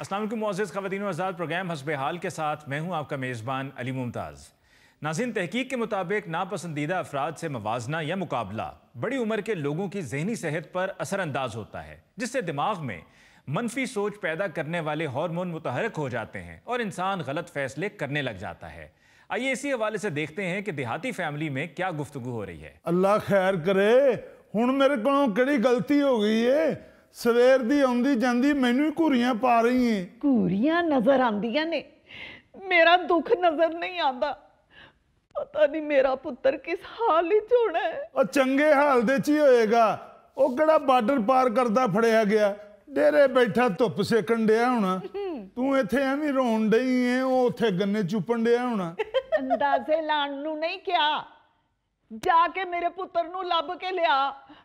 अस्सलाम वालेकुम मुअज़्ज़िज़ ख़वातीन व हज़रात, प्रोग्राम हस्बे हाल के साथ मैं हूँ आपका मेज़बान अली मुमताज़। नाज़रीन, तहकीक के मुताबिक नापसंदीदा अफराद से मवाजना या मुकाबला बड़ी उम्र के लोगों की ज़हनी सेहत पर असरअंदाज होता है, जिससे दिमाग में मनफी सोच पैदा करने वाले हार्मोन मुतहरक हो जाते हैं और इंसान गलत फैसले करने लग जाता है। आइए इसी हवाले से देखते हैं कि देहाती फैमिली में क्या गुफ्तगू हो रही है। अल्लाह खैर करे, हुण मेरे कोलों किहड़ी गलती हो गई है? सवेर दी आउंदी जांदी मैनू ही घूरियां पा रही है। घूरियां नजर आंदियां ने, मेरा दुख नजर नहीं आता। पता नहीं मेरा पुत्र किस हाल ही होना है। और चंगे हाल दे च ही होएगा। वो किहड़ा बार्डर पार करदा फड़िया गया, डेरे बैठा धुप सेकन डिया होना। तू इत्थे एवें रोन डई है, वो उत्थे गन्ने चुपन डिया होना। अंदाजे लाण नू नहीं क्या, जाके मेरे पुत्र नू लभ के लिया।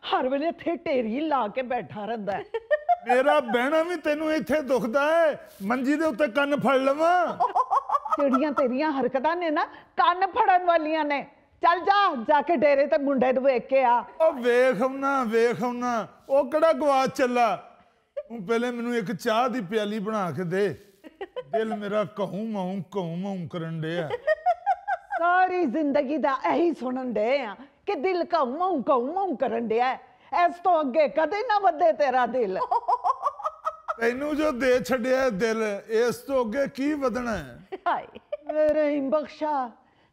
हर वेले इत्थे ढेरी ला के बैठा रहिंदा है। मेरा बहना भी तेनू इत्थे दुखदा है, मंजी दे उत्ते कन्न फड़ लवां। ਜਿਹੜੀਆਂ तेरियां हरकतां ने ना ਕੰਨ फड़न वालियां ने। चल जा, जाके डेरे ते मुंडे नू वेख के आ। ओ वेख आउना, ओ किहड़ा गवाच चला। तू पहले मैनू एक चाह दी प्याली बना के दे, दिल मेरा कहूं माऊं करन डिया। सारी जिंदगी दा यही सुनन डे आ कि दिल कहूं माऊं करन डिया है। इस तो अगे कदे ना वधे तेरा दिल। तैनू जो दे छड़िया दिल, इस तो अगे की वधना है? हाय मेरे बख्शा,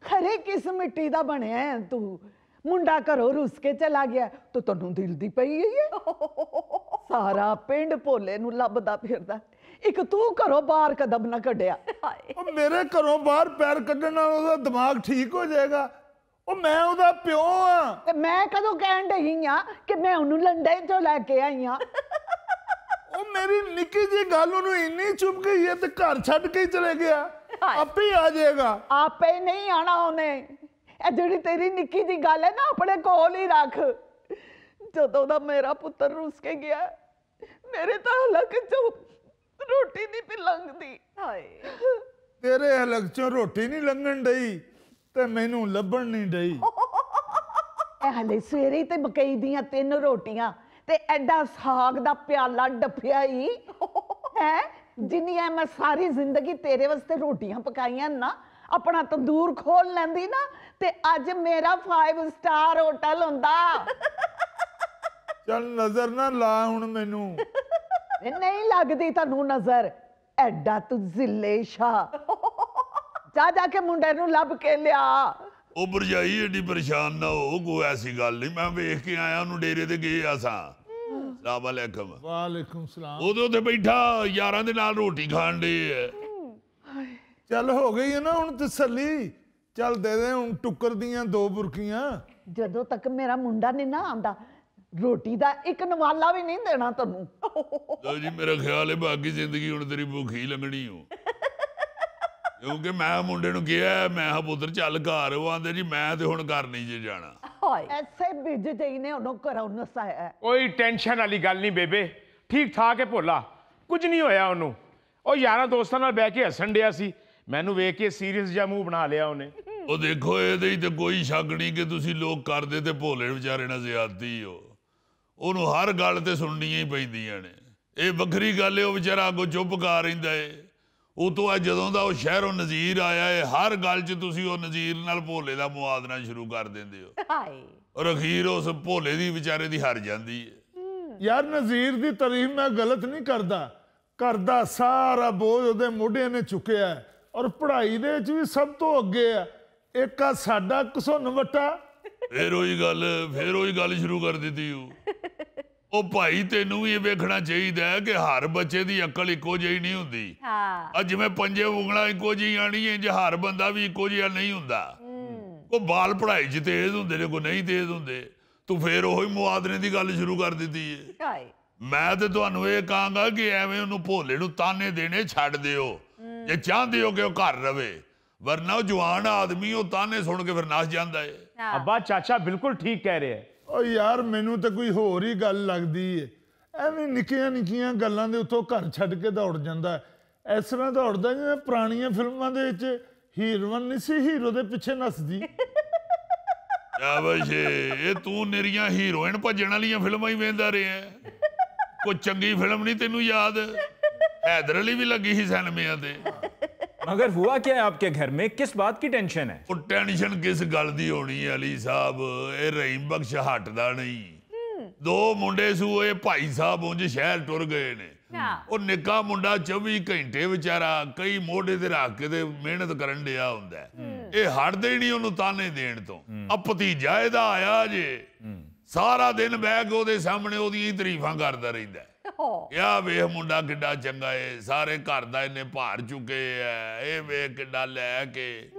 खरे किस मिट्टी दा बनया है तू। मुंडा घरों रुस के चला गया तो तन्नू दिल दी पई है। सारा पिंड भोले नू लभदा फिरदा, एक तू घरों बाहर कदम ना कढ़िया। मेरे घरों बाहर पैर कड्ढण नाल ओहदा दिमाग ठीक हो जाएगा। ओ मैं ओहदा प्यो हां। ते मैं कदों कहण डई हां कि मैं ओनू लंडे चों लैके आई हां। ओ मेरी निक्की जी गल ओनू इन्नी चुभ गई है ते घर छड्ड के ही चले गया। आपे ही आ जाएगा। आपे नहीं आना उन्हें। ए जिहड़ी तेरी निक्की जी गल है ना, अपने कोल ही रख। जदों दा मेरा पुत्र रुस के गया, मेरे तो हलक चों रोटी नहीं पी लंघदी। हाय तेरे हलक चों रोटी नहीं लंघण डई ते मैनू लभण नहीं डई। ए हले सवेरे ते मकई दियां 3 रोटियां ते एडा साग दा प्याला डफिया ही है। जिन्नियां मैं सारी जिंदगी तेरे वास्ते रोटियां पकाइयां ना, अपना तंदूर खोल लैंदी ना, ते अज मेरा 5 स्टार होटल हुंदा। चल नजर ना ला हुण मैनू। नहीं लगदी तन्नू नजर, एडा तू जिले शाह। जा जाके मुंडे नू लभ के लिया। ओ भरजाई एडी परेशान ना हो, कोई ऐसी गल नहीं। मैं वेख के आया उन्होंने डेरे ते गए असां। सलाम अलैकुम। वालेकुम सलाम। उदों ते बैठा यारां दे नाल रोटी खाण डे है। चल हो गई है ना हुण तसल्ली। चल दे दे हुण टुक्कर दियां 2 बुरकियां। जदों तक मेरा मुंडा नहीं ना आंदा, रोटी दा एक नवाला भी नहीं देना तन्नू। लो जी, मेरा ख्याल है बाकी जिंदगी हुण तेरी भुखी लंघनी हो। क्योंकि मैं मुंडे नूं कहा, मैं पुत्र चल घर। वो आंदे जी मैं ते हुण घर नहीं जे जाना। ऐसे बिज जई ने ओनू घरों नसाया। कोई टेंशन वाली गल नहीं बेबे, ठीक ठाक है भोला, कुछ नहीं होया ओनू। ओ यारां दोस्तां नाल बैठ के हसन डिया सी, मैनू वेख के सीरियस जा मुंह बना लिया उन्हें। ओ देखो ਇਹਦੇ ਤੇ ਕੋਈ ਸ਼ੱਕ ਨਹੀਂ ਕਿ ਤੁਸੀਂ ਲੋਕ ਕਰਦੇ ਤੇ ਭੋਲੇ ਵਿਚਾਰੇ ਨਾਲ ਜ਼ਿਆਦਤੀ ਹੋ। ਉਹਨੂੰ ਹਰ ਗੱਲ ਤੇ ਸੁਣਨੀਆਂ ਹੀ ਪੈਂਦੀਆਂ ਨੇ। ਇਹ ਵੱਖਰੀ ਗੱਲ ਏ ਉਹ ਵਿਚਾਰਾ ਅੱਗੋਂ ਚੁੱਪ ਕਰ ਰਹਿੰਦਾ ਏ। ਉਹ ਤੋਂ ਅੱਜ ਜਦੋਂ ਦਾ ਉਹ ਸ਼ਹਿਰੋਂ ਨਜ਼ੀਰ ਆਇਆ ਏ, ਹਰ ਗੱਲ 'ਚ ਤੁਸੀਂ ਉਹ ਨਜ਼ੀਰ ਨਾਲ ਭੋਲੇ ਦਾ ਮੁਆਦਨਾ ਸ਼ੁਰੂ ਕਰ ਦਿੰਦੇ ਹੋ। ਹਾਏ ਔਰ ਅਖੀਰ ਉਸ ਭੋਲੇ ਦੀ ਵਿਚਾਰੇ ਦੀ ਹਾਰ ਜਾਂਦੀ ਏ। यार नज़ीर दी तारीफ मैं गलत नहीं करदा। घर दा सारा बोझ ਉਹਦੇ ਮੋਢਿਆਂ ਨੇ ਚੁੱਕਿਆ ਹੈ ਔਰ ਪੜ੍ਹਾਈ ਦੇ ਵਿੱਚ ਵੀ ਸਭ ਤੋਂ ਅੱਗੇ ਆ। ਇੱਕ ਆ ਸਾਡਾ ਘਸੁੰਨ ਵੱਟਾ। ਫਿਰ ਉਹੀ ਗੱਲ ਸ਼ੁਰੂ ਕਰ ਦਿੱਤੀ ਉਹ ਭਾਈ ਤੈਨੂੰ ਵੀ ਇਹ ਵੇਖਣਾ ਚਾਹੀਦਾ ਹੈ ਕਿ ਹਰ ਬੱਚੇ ਦੀ ਅਕਲ ਇੱਕੋ ਜਿਹੀ ਨਹੀਂ ਹੁੰਦੀ। ਹਾਂ ਜਿਵੇਂ ਪੰਜੇ ਉਂਗਲਾਂ ਇੱਕੋ ਜਿਹੀਆਂ ਨਹੀਂ ਹੈ, ਜੇ ਹਰ ਬੰਦਾ ਵੀ ਇੱਕੋ ਜਿਹਾ ਨਹੀਂ ਹੁੰਦਾ। ਉਹ ਬਾਲ ਪੜ੍ਹਾਈ 'ਚ ਤੇਜ਼ ਹੁੰਦੇ ਨੇ, ਕੋਈ ਨਹੀਂ ਤੇਜ਼ ਹੁੰਦੇ। ਤੂੰ ਫਿਰ ਉਹੀ ਮੁਆਦਨੇ ਦੀ ਗੱਲ ਸ਼ੁਰੂ ਕਰ ਦਿੱਤੀ ਹੈ। ਮੈਂ ਤੇ ਤੁਹਾਨੂੰ ਇਹ ਕਹਾਂਗਾ ਕਿ ਐਵੇਂ ਉਹਨੂੰ ਭੋਲੇ ਨੂੰ ਤਾਨੇ ਦੇਣੇ ਛੱਡ ਦਿਓ ਜੇ ਚਾਹੁੰਦੇ ਹੋ ਕਿ ਉਹ ਘਰ ਰਵੇ, ਵਰਨਾ ਉਹ ਜਵਾਨ ਆਦਮੀ ਉਹ ਤਾਨੇ ਸੁਣ ਕੇ ਫਿਰ ਨੱਸ ਜਾਂਦਾ ਹੈ। अब्बा चाचा बिल्कुल ठीक कह रहे हैं। ओ यार मैनू तो कोई होर ही गल लगदी है। एवें निक्कियां निक्कियां गल्लां दे उत्तों घर छड्ड के दौड़ जांदा है। इस तरह दौड़दा जिवें पुराणियां फिल्मां दे विच हीरोइन नहीं सी हीरो दे पिछे नसदी। शाबाश, ये तू निरियां हीरोइन भजन वालियां फिल्मां ही वेंदा रहा है। कोई चंगी फिल्म नहीं तेनू याद? हैदर अली भी लगी ही सिनेमिया ते। मगर हुआ क्या है आपके घर में, किस बात की टेंशन है? ਉਹ ਟੈਨਸ਼ਨ ਕਿਸ ਗੱਲ ਦੀ ਹੋਣੀ ਹੈ ਅਲੀ ਸਾਹਿਬ, ਇਹ ਰਹੀਮ ਬਖਸ਼ ਹਟਦਾ ਨਹੀਂ। ਦੋ ਮੁੰਡੇ ਸੂ, ਇਹ ਭਾਈ ਸਾਹਿਬ ਉਂਝ ਸ਼ਹਿਰ ਟੁਰ ਗਏ ਨੇ। ਉਹ ਨਿੱਕਾ ਮੁੰਡਾ 24 ਘੰਟੇ ਵਿਚਾਰਾ ਕਈ ਮੋਢੇ ਤੇ ਰੱਖ ਕੇ ਤੇ ਮਿਹਨਤ ਕਰਨ ਡਿਆ ਹੁੰਦਾ। ਇਹ ਹਟਦੇ ਹੀ ਨਹੀਂ ਉਹਨੂੰ ਤਾਨੇ ਦੇਣ ਤੋਂ। ਆ ਭਤੀਜਾ ਇਹਦਾ ਆਇਆ ਜੇ, ਸਾਰਾ ਦਿਨ ਬਹਿ ਕੇ ਉਹਦੇ ਸਾਹਮਣੇ ਉਹਦੀਆਂ ਹੀ ਤਾਰੀਫਾਂ ਕਰਦਾ ਰਹਿੰਦਾ। ਯਾ ਵੇਖ ਮੁੰਡਾ ਕਿੱਡਾ ਚੰਗਾ ਏ, ਸਾਰੇ ਘਰ ਦਾ ਇਹਨੇ ਭਾਰ ਚੁੱਕੇ ਐ, ਇਹ ਵੇਖ ਕਿੱਡਾ ਲੈ ਕੇ।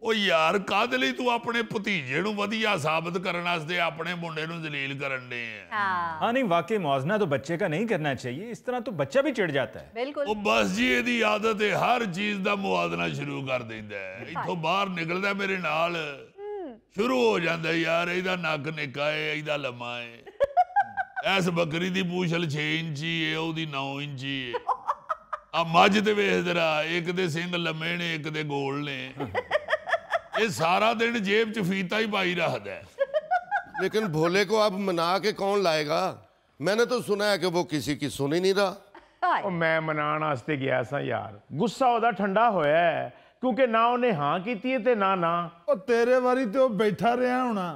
ਉਹ ਯਾਰ ਕਾਹਦੇ ਲਈ ਤੂੰ ਆਪਣੇ ਭਤੀਜੇ ਨੂੰ ਵਧੀਆ ਸਾਬਤ ਕਰਨ ਵਾਸਤੇ ਆਪਣੇ ਮੁੰਡੇ ਨੂੰ ਜਲੀਲ ਕਰਨ ਦੇ ਆ? हाँ नहीं, वाकई मुआवजा तो बच्चे का नहीं करना चाहिए, इस तरह तो बच्चा भी चिढ़ जाता है। बिल्कुल। ਉਹ ਬਸ ਜੀ ਇਹਦੀ ਆਦਤ ਹੈ, ਹਰ ਚੀਜ਼ ਦਾ ਮੁਆਵਜ਼ਾ ਸ਼ੁਰੂ ਕਰ ਦਿੰਦਾ ਹੈ। ਇੱਥੋਂ ਬਾਹਰ ਨਿਕਲਦਾ ਮੇਰੇ ਨਾਲ ਸ਼ੁਰੂ ਹੋ ਜਾਂਦਾ ਯਾਰ, ਇਹਦਾ ਨੱਕ ਨਿੱਕਾ ਏ, ਇਹਦਾ ਲੰਮਾ ਏ, ਇਸ ਬੱਕਰੀ ਦੀ ਪੂਛਲ 6 ਇੰਚੀ ਏ, ਉਹਦੀ 9 ਇੰਚੀ ਏ। ਆ ਮੱਝ ਤੇ ਵੇਖ ਜਰਾ, ਇੱਕ ਦੇ ਸਿੰਘ ਲੰਮੇ ਨੇ, ਇੱਕ ਦੇ ਗੋਲ ਨੇ। ਇਹ ਸਾਰਾ दिन जेब च फीता ही पाई रखता है। लेकिन भोले को अब मना के कौन लाएगा? मैंने तो सुना है कि वो किसी की सुन ही नहीं रहा। ਉਹ ਮੈਂ ਮਨਾਉਣ ਵਾਸਤੇ ਗਿਆ ਸਾਂ ਯਾਰ, ਗੁੱਸਾ ਉਹਦਾ ਠੰਡਾ ਹੋਇਆ ਹੈ ਕਿਉਂਕਿ ਨਾ ਉਹਨੇ ਹਾਂ ਕੀਤੀ ਹੈ ਤੇ ਨਾ ਉਹ ਤੇਰੇ ਵਾਰੀ ਤੇ ਉਹ ਬੈਠਾ ਰਿਹਾ ਹੋਣਾ।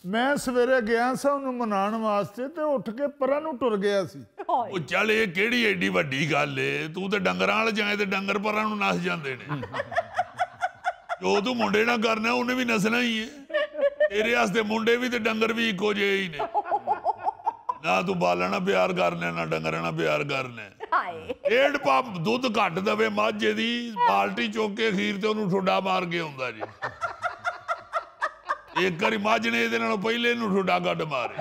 ਮੈਂ ਸਵੇਰੇ ਗਿਆ ਸਾਂ ਉਹਨੂੰ ਮਨਾਉਣ ਵਾਸਤੇ ਤੇ ਉੱਠ ਕੇ ਪਰਾਂ ਨੂੰ ਟੁਰ ਗਿਆ ਸੀ। ਉਹ ਚੱਲ ਇਹ ਕਿਹੜੀ ਐਡੀ ਵੱਡੀ ਗੱਲ ਏ, ਤੂੰ ਤੇ ਡੰਗਰਾਂ ਵਾਲ ਜਾਏ ਤੇ ਡੰਗਰ ਪਰਾਂ ਨੂੰ ਨਸ ਜਾਂਦੇ ਨੇ। ਜੋ ਤੂੰ ਮੁੰਡੇ ਨਾਲ ਕਰਨਾ ਉਹਨੇ ਵੀ ਨਸਣਾ ਹੀ ਹੈ। ਤੇਰੇ ਵਾਸਤੇ ਮੁੰਡੇ ਵੀ ਤੇ ਡੰਗਰ ਵੀ ਇੱਕੋ ਜਿਹੇ ਹੀ ਨੇ। ਨਾ ਤੂੰ ਬਾਲਾਂ ਨਾਲ ਪਿਆਰ ਕਰਨਾ, ਨਾ ਡੰਗਰਾਂ ਨਾਲ ਪਿਆਰ ਕਰਨਾ। ਡੇਢ ਪੰਪ ਦੁੱਧ ਘੱਟ ਦਵੇ ਮੱਝ ਦੀ, ਬਾਲਟੀ ਚੁੱਕ ਕੇ ਖੀਰ ਤੇ ਉਹਨੂੰ ਠੁੱਡਾ ਮਾਰ ਕੇ ਆਉਂਦਾ ਜੀ। ਇੱਕ ਵਾਰੀ ਮੱਝ ਨੇ ਇਹਦੇ ਨਾਲੋਂ ਪਹਿਲੇ ਇਹਨੂੰ ਠੁੱਡਾ ਕੱਢ ਮਾਰੇ।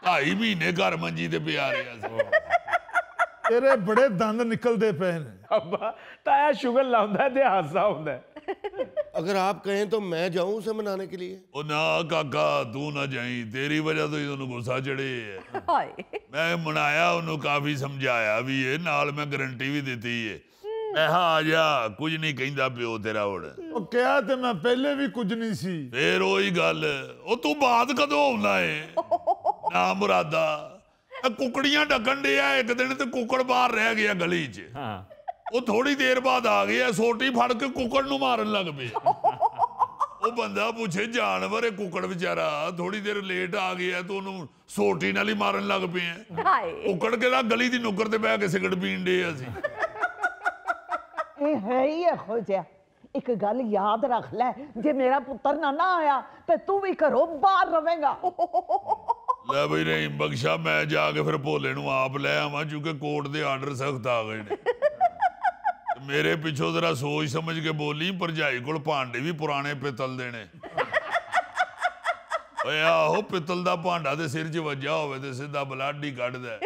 2.5 ਮਹੀਨੇ ਘਰ ਮੰਜੀ ਤੇ ਪਿਆ ਰਿਹਾ ਸੀ। ਤੇਰੇ ਬੜੇ ਦੰਦ ਨਿਕਲਦੇ ਪਏ ਨੇ। ਅੱਬਾ ਤਾਇਆ ਸ਼ੁਗਰ ਲਾਉਂਦਾ ਤੇ ਹਾਸਾ ਹੁੰਦਾ। अगर आप कहें तो मैं जाऊं उसे मनाने के लिए। ਉਹ ਨਾ ਕਾਕਾ ਤੂੰ ਨਾ ਜਾਈ, ਤੇਰੀ ਵਜ੍ਹਾ ਤੋਂ ਹੀ ਉਹਨੂੰ ਗੁੱਸਾ ਚੜੇ ਹੈ। ਮੈਂ ਮਨਾਇਆ ਉਹਨੂੰ, ਕਾਫੀ ਸਮਝਾਇਆ ਵੀ ਇਹ, ਨਾਲ ਮੈਂ ਗਰੰਟੀ ਵੀ ਦਿੱਤੀ ਹੈ। ਮੈਂ ਆ ਜਾ, ਕੁਝ ਨਹੀਂ ਕਹਿੰਦਾ ਪਿਓ ਤੇਰਾ ਹੁਣ। ਉਹ ਕਿਹਾ ਤੇ ਮੈਂ ਪਹਿਲੇ ਵੀ ਕੁਝ ਨਹੀਂ ਸੀ। ਫੇਰ ਉਹੀ ਗੱਲ, ਉਹ ਤੂੰ ਬਾਤ ਕਦੋਂ ਆਉਣਾ ਏ? ਨਾ ਮੁਰਾਦਾ, ਇਹ ਕੁਕੜੀਆਂ ਢੱਕਣ ਡਿਆ ਇੱਕ ਦਿਨ ਤੇ ਕੁੱਕੜ ਬਾਹਰ ਰਹਿ ਗਿਆ ਗਲੀ 'ਚ। ਉਹ ਥੋੜੀ ਦੇਰ ਬਾਅਦ ਆ ਗਿਆ, ਸੋਟੀ ਫੜ ਕੇ ਕੁੱਕੜ ਨੂੰ ਮਾਰਨ ਲੱਗ ਪਏ। ਉਹ ਬੰਦਾ ਪੁੱਛੇ ਜਾਨਵਰ, ਇਹ ਕੁੱਕੜ ਵਿਚਾਰਾ ਥੋੜੀ ਦੇਰ ਲੇਟ ਆ ਗਿਆ ਤੇ ਉਹਨੂੰ ਸੋਟੀ ਨਾਲ ਹੀ ਮਾਰਨ ਲੱਗ ਪਏ ਆ। ਕੁੱਕੜ ਕਿਹੜਾ ਗਲੀ ਦੀ ਨੁੱਕਰ ਤੇ ਬਹਿ ਕੇ ਸਿਗਰਟ ਪੀਣ ਡੇ ਅਸੀਂ। ਇਹ ਹੈ ਹੀ ਇਹੋ ਜਿਹਾ। ਇੱਕ ਗੱਲ ਯਾਦ ਰੱਖ ਲੈ, ਜੇ ਮੇਰਾ ਪੁੱਤਰ ਨਾ ਆਇਆ ਤੇ ਤੂੰ ਵੀ ਘਰੋਂ ਬਾਹਰ ਰਵੇਂਗਾ। ਲੈ ਬਈ ਰਹੀਮ ਬਖਸ਼ਾ, ਮੈਂ ਜਾ ਕੇ ਫਿਰ ਭੋਲੇ ਨੂੰ ਆਪ ਲੈ ਆਵਾਂ, ਕਿਉਂਕਿ ਕੋਰਟ ਦੇ ਆਰਡਰ ਸਖਤ ਆ ਗਏ ਨੇ। ਮੇਰੇ ਪਿੱਛੋਂ ਜ਼ਰਾ ਸੋਚ ਸਮਝ ਕੇ ਬੋਲੀ, ਭਰਜਾਈ ਕੋਲ ਭਾਂਡੇ ਵੀ ਪੁਰਾਣੇ ਪਿੱਤਲ ਦੇ ਨੇ। ਓਏ ਆਹੋ, ਪਿੱਤਲ ਦਾ ਭਾਂਡਾ ਤੇ ਸਿਰ 'ਚ ਵੱਜਾ ਹੋਵੇ ਤੇ ਸਿੱਧਾ ਬਲੱਡ ਹੀ ਕੱਢਦਾ।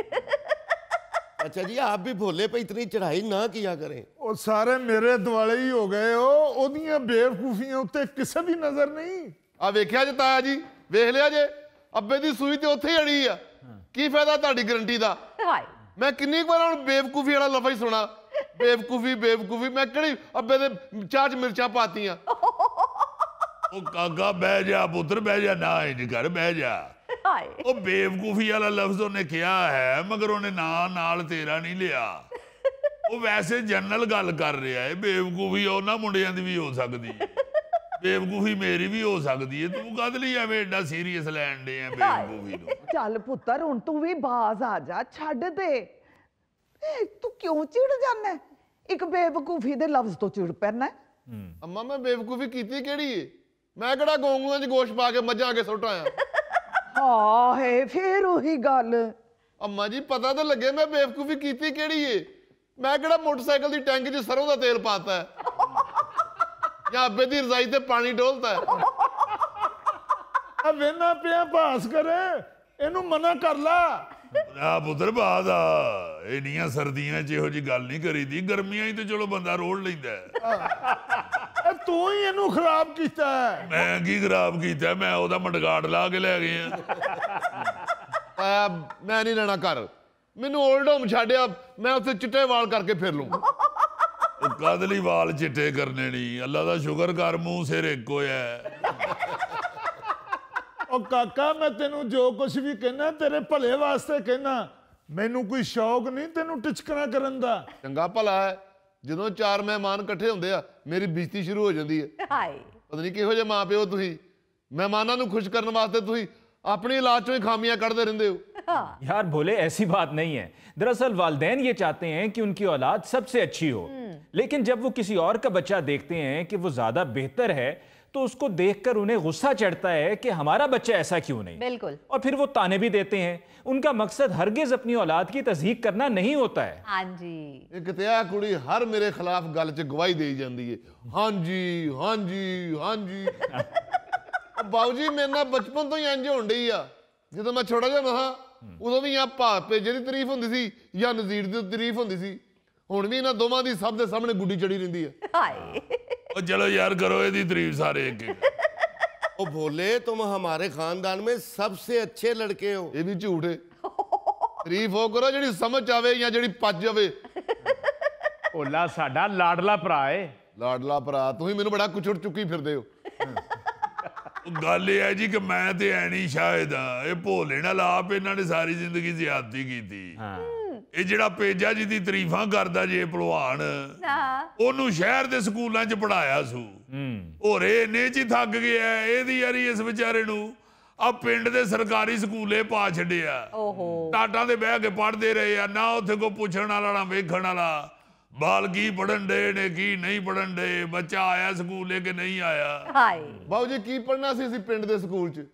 अच्छा जी, आप भी भोले पे इतनी चढ़ाई ना किया करें। ਉਹ ਸਾਰੇ ਮੇਰੇ ਦੁਆਲੇ ਹੀ ਹੋ ਗਏ। ਉਹਦੀਆਂ ਬੇਵਕੂਫੀਆਂ ਉੱਤੇ ਕਿਸੇ ਦੀ ਨਜ਼ਰ ਨਹੀਂ। ਆ ਵੇਖਿਆ ਜੀ ਤਾਇਆ ਜੀ, ਵੇਖ ਲਿਆ ਜੇ, ਅੱਬੇ ਦੀ ਸੂਈ ਤੇ ਉੱਥੇ ਹੀ ਅੜੀ ਆ। ਕੀ ਫਾਇਦਾ ਤੁਹਾਡੀ ਗਰੰਟੀ ਦਾ? ਮੈਂ ਕਿੰਨੀ ਵਾਰ ਹੁਣ ਬੇਵਕੂਫੀ ਵਾਲਾ ਲਫ਼ਜ਼ ਹੀ ਸੁਣਾ, ਬੇਵਕੂਫੀ ਬੇਵਕੂਫੀ। ਮੈਂ ਕਿਹੜੀ ਅੱਬੇ ਦੇ ਚਾਹ 'ਚ ਮਿਰਚਾਂ ਪਾਤੀਆਂ? ਉਹ ਕਾਕਾ ਬਹਿ ਜਾ ਪੁੱਤਰ, ਬਹਿ ਜਾ, ਨਾ ਇੰਜ ਕਰ, ਬਹਿ ਜਾ। ਉਹ ਬੇਵਕੂਫੀ ਵਾਲਾ ਲਫ਼ਜ਼ ਉਹਨੇ ਕਿਹਾ ਹੈ, ਮਗਰ ਉਹਨੇ ਨਾਲ ਤੇਰਾ ਨਹੀਂ ਲਿਆ। ਉਹ ਵੈਸੇ ਜਨਰਲ ਗੱਲ ਕਰ ਰਿਹਾ ਹੈ। ਬੇਵਕੂਫੀ ਉਹਨਾਂ ਮੁੰਡਿਆਂ ਦੀ ਵੀ ਹੋ ਸਕਦੀ ਹੈ, ਬੇਵਕੂਫੀ ਮੇਰੀ ਵੀ ਹੋ ਸਕਦੀ ਹੈ। ਤੂੰ ਕਦ ਲਈ ਐਵੇਂ ਐਡਾ ਸੀਰੀਅਸ ਲੈਣ ਦੇ ਆ ਬੇਵਕੂਫੀ ਨੂੰ? ਚੱਲ ਪੁੱਤਰ, ਹੁਣ ਤੂੰ ਵੀ ਬਾਜ਼ ਆ ਜਾ, ਛੱਡ ਦੇ। ਤੂੰ ਕਿਉਂ ਚਿੜ ਜਾਂਦਾ? ਇੱਕ ਬੇਵਕੂਫੀ ਦੇ ਲਫ਼ਜ਼ ਤੋਂ ਚਿੜ ਪੈਣਾ। ਅੰਮਾ ਮੈਂ ਬੇਵਕੂਫੀ ਕੀਤੀ ਕਿਹੜੀ ਏ? ਮੈਂ ਕਿਹੜਾ ਗੋਂਗਲੂਆਂ 'ਚ ਗੋਸ਼ਤ ਪਾ ਕੇ ਮੱਝਾਂ ਅੱਗੇ ਸੁੱਟ ਆਇਆ? ਹਾਏ, ਫੇਰ ਉਹੀ ਗੱਲ। ਅੰਮਾ ਜੀ ਪਤਾ ਤਾਂ ਲੱਗੇ ਮੈਂ ਬੇਵਕੂਫੀ ਕੀਤੀ ਕਿਹੜੀ ਏ। ਮੈਂ ਕਿਹੜਾ ਮੋਟਰਸਾਈਕਲ ਦੀ ਟੈਂਕ 'ਚ ਸਰੋਂ ਦਾ ਤੇਲ ਪਾਤਾ ਜਾਂ ਅੱਬੇ ਦੀ ਰਜ਼ਾਈ ਤੇ ਪਾਣੀ ਡੋਲਤਾ? ਆ ਵੇਨਾ ਪਿਆ ਭਾਸ ਕਰੇ, ਇਹਨੂੰ ਮਨਾ ਕਰ ਲਾ। ਆ ਪੁੱਤਰ ਬਾਦ ਆ, ਇੰਨੀਆਂ ਸਰਦੀਆਂ 'ਚ ਇਹੋ ਜਿਹੀ ਗੱਲ ਨਹੀਂ ਕਰੀਦੀ। ਗਰਮੀਆਂ 'ਚ ਤੇ ਚਲੋ ਬੰਦਾ ਰੋੜ ਲੈਂਦਾ। ਤੂੰ ਹੀ ਇਹਨੂੰ ਖਰਾਬ ਕੀਤਾ। ਮੈਂ ਕੀ ਖਰਾਬ ਕੀਤਾ? ਮੈਂ ਉਹਦਾ ਮਡਗਾੜ ਲਾ ਕੇ ਲੈ ਗਿਆ। ਮੈਂ ਨਹੀਂ ਰਹਿਣਾ ਘਰ, ਮੈਨੂੰ 올ਡ ਹੋਮ ਛੱਡਿਆ, ਮੈਂ ਉੱਥੇ ਚਿੱਟੇ ਵਾਲ ਕਰਕੇ ਫਿਰ ਲੂੰ। ਉਹ ਕਦ ਲਈ ਵਾਲ ਚਿੱਟੇ ਕਰਨੇ ਨਹੀਂ? ਅੱਲਾ ਦਾ ਸ਼ੁਕਰ ਕਰ, ਮੂੰਹ ਸਿਰ ਇੱਕ ਹੋਇਆ। ਉਹ ਕਾਕਾ, ਮੈਂ ਤੈਨੂੰ ਜੋ ਕੁਝ ਵੀ ਕਹਿਣਾ ਤੇਰੇ ਭਲੇ ਵਾਸਤੇ ਕਹਿਣਾ। ਮੈਨੂੰ ਕੋਈ ਸ਼ੌਕ ਨਹੀਂ ਤੈਨੂੰ ਟਿਚਕਣਾ ਕਰਨ ਦਾ। ਚੰਗਾ ਭਲਾ ਹੈ, ਜਦੋਂ 4 ਮਹਿਮਾਨ ਇਕੱਠੇ ਹੁੰਦੇ ਆ ਮੇਰੀ ਬੇਇੱਜ਼ਤੀ ਸ਼ੁਰੂ ਹੋ ਜਾਂਦੀ ਹੈ। ਹਾਏ ਪਤਾ ਨਹੀਂ ਕਿਹੋ ਜਿਹੇ ਮਾਂ ਪਿਓ ਤੁਸੀਂ, ਮਹਿਮਾਨਾਂ ਨੂੰ ਖੁਸ਼ ਕਰਨ ਵਾਸਤੇ ਤੁਸੀਂ अपनी औलाद चों ही खामियां कढ़ते रहंदे हो। यार भोले, ऐसी बात नहीं है। दरअसल वालिदैन ये चाहते हैं कि उनकी औलाद सबसे अच्छी हो, लेकिन जब वो किसी और का बच्चा देखते हैं कि वो ज्यादा बेहतर है तो उसको देखकर उन्हें गुस्सा चढ़ता है कि हमारा बच्चा ऐसा क्यों नहीं। बिल्कुल। और फिर वो ताने भी देते हैं। उनका मकसद हरगिज अपनी औलाद की तस्दीक करना नहीं होता है। हाँ जी। एक त्या कुड़ी हर मेरे खिलाफ गल च गवाही दे जाती है, हाँ जी हाँ जी हाँ जी। बाबू जी मेरे ना बचपन तो ही इंज होण डई आ, ਜਦੋਂ ਮੈਂ ਛੋਟਾ ਜਿਹਾ ਹਾਂ ਉਦੋਂ ਵੀ ਜਾਂ ਭਾਪ ਭੇਜੇ ਦੀ ਤਾਰੀਫ ਹੁੰਦੀ ਸੀ ਜਾਂ ਨਜ਼ੀਰ ਦੀ ਤਾਰੀਫ ਹੁੰਦੀ ਸੀ। ਹੁਣ ਵੀ ਇਹਨਾਂ ਦੋਵਾਂ ਦੀ ਸਭ ਦੇ ਸਾਹਮਣੇ ਗੁੱਡੀ ਚੜੀ ਰਹਿੰਦੀ ਹੈ। हाय ਉਹ ਚਲੋ ਯਾਰ ਕਰੋ ਇਹਦੀ ਤਾਰੀਫ ਸਾਰੇ ਇੱਕ ਇੱਕ। ओ भोले, तुम हमारे खानदान में सबसे अच्छे लड़के हो। ਇਹ ਵੀ ਝੂਠ ਹੈ। ਤਾਰੀਫ ਉਹ ਕਰੋ ਜਿਹੜੀ ਸਮਝ ਆਵੇ ਜਾਂ ਜਿਹੜੀ ਪਚ ਜਾਵੇ। ਭੋਲਾ ਸਾਡਾ ਲਾਡਲਾ ਭਰਾ ਏ। ਲਾਡਲਾ ਭਰਾ ਤੁਸੀਂ ਮੈਨੂੰ ਬੜਾ ਕੁਚੜ ਚੁੱਕੀ ਫਿਰਦੇ ਹੋ। ਗੱਲ ਇਹ ਹੈ ਜੀ ਕਿ ਮੈਂ ਤੇ ਐ ਨਹੀਂ ਸ਼ਾਇਦ ਇਹ ਭੋਲੇ ਨਾਲ ਆਪ ਇਹਨਾਂ ਨੇ ਸਾਰੀ ਜ਼ਿੰਦਗੀ ਜ਼ਿਆਦਤੀ ਕੀਤੀ। ਇਹ ਜਿਹੜਾ ਪੇਜਾ ਜੀ ਦੀ ਤਾਰੀਫਾਂ ਕਰਦਾ ਜੇ ਭਲਵਾਨ, ਉਹਨੂੰ ਸ਼ਹਿਰ ਦੇ ਸਕੂਲਾਂ 'ਚ ਪੜਾਇਆ ਸੂ। ਹੋਰ ਇਹਨੇ 'ਚ ਹੀ ਥੱਕ ਗਿਆ ਇਹਦੀ ਯਾਰੀ ਇਸ ਵਿਚਾਰੇ ਨੂੰ ਆ ਪਿੰਡ ਦੇ ਸਰਕਾਰੀ ਸਕੂਲੇ ਪਾ ਛੱਡਿਆ। ਟਾਟਾਂ ਦੇ ਬਹਿ ਕੇ ਪੜ੍ਹਦੇ ਰਹੇ ਆ, ਨਾ ਉੱਥੇ ਕੋਈ ਪੁੱਛਣ ਵਾਲਾ ਨਾ ਵੇਖਣ ਵਾਲਾ। ਬਾਲ ਕੀ ਪੜਨ ਡੇ ਨੇ ਕੀ ਨਹੀਂ ਪੜਨ ਡੇ, ਬੱਚਾ ਆਇਆ ਸਕੂਲੇ ਕਿ ਨਹੀਂ ਆਇਆ। हाय ਬਾਬੂ ਜੀ ਕੀ ਪੜਨਾ ਸੀ ਅਸੀਂ ਪਿੰਡ ਦੇ ਸਕੂਲ 'ਚ।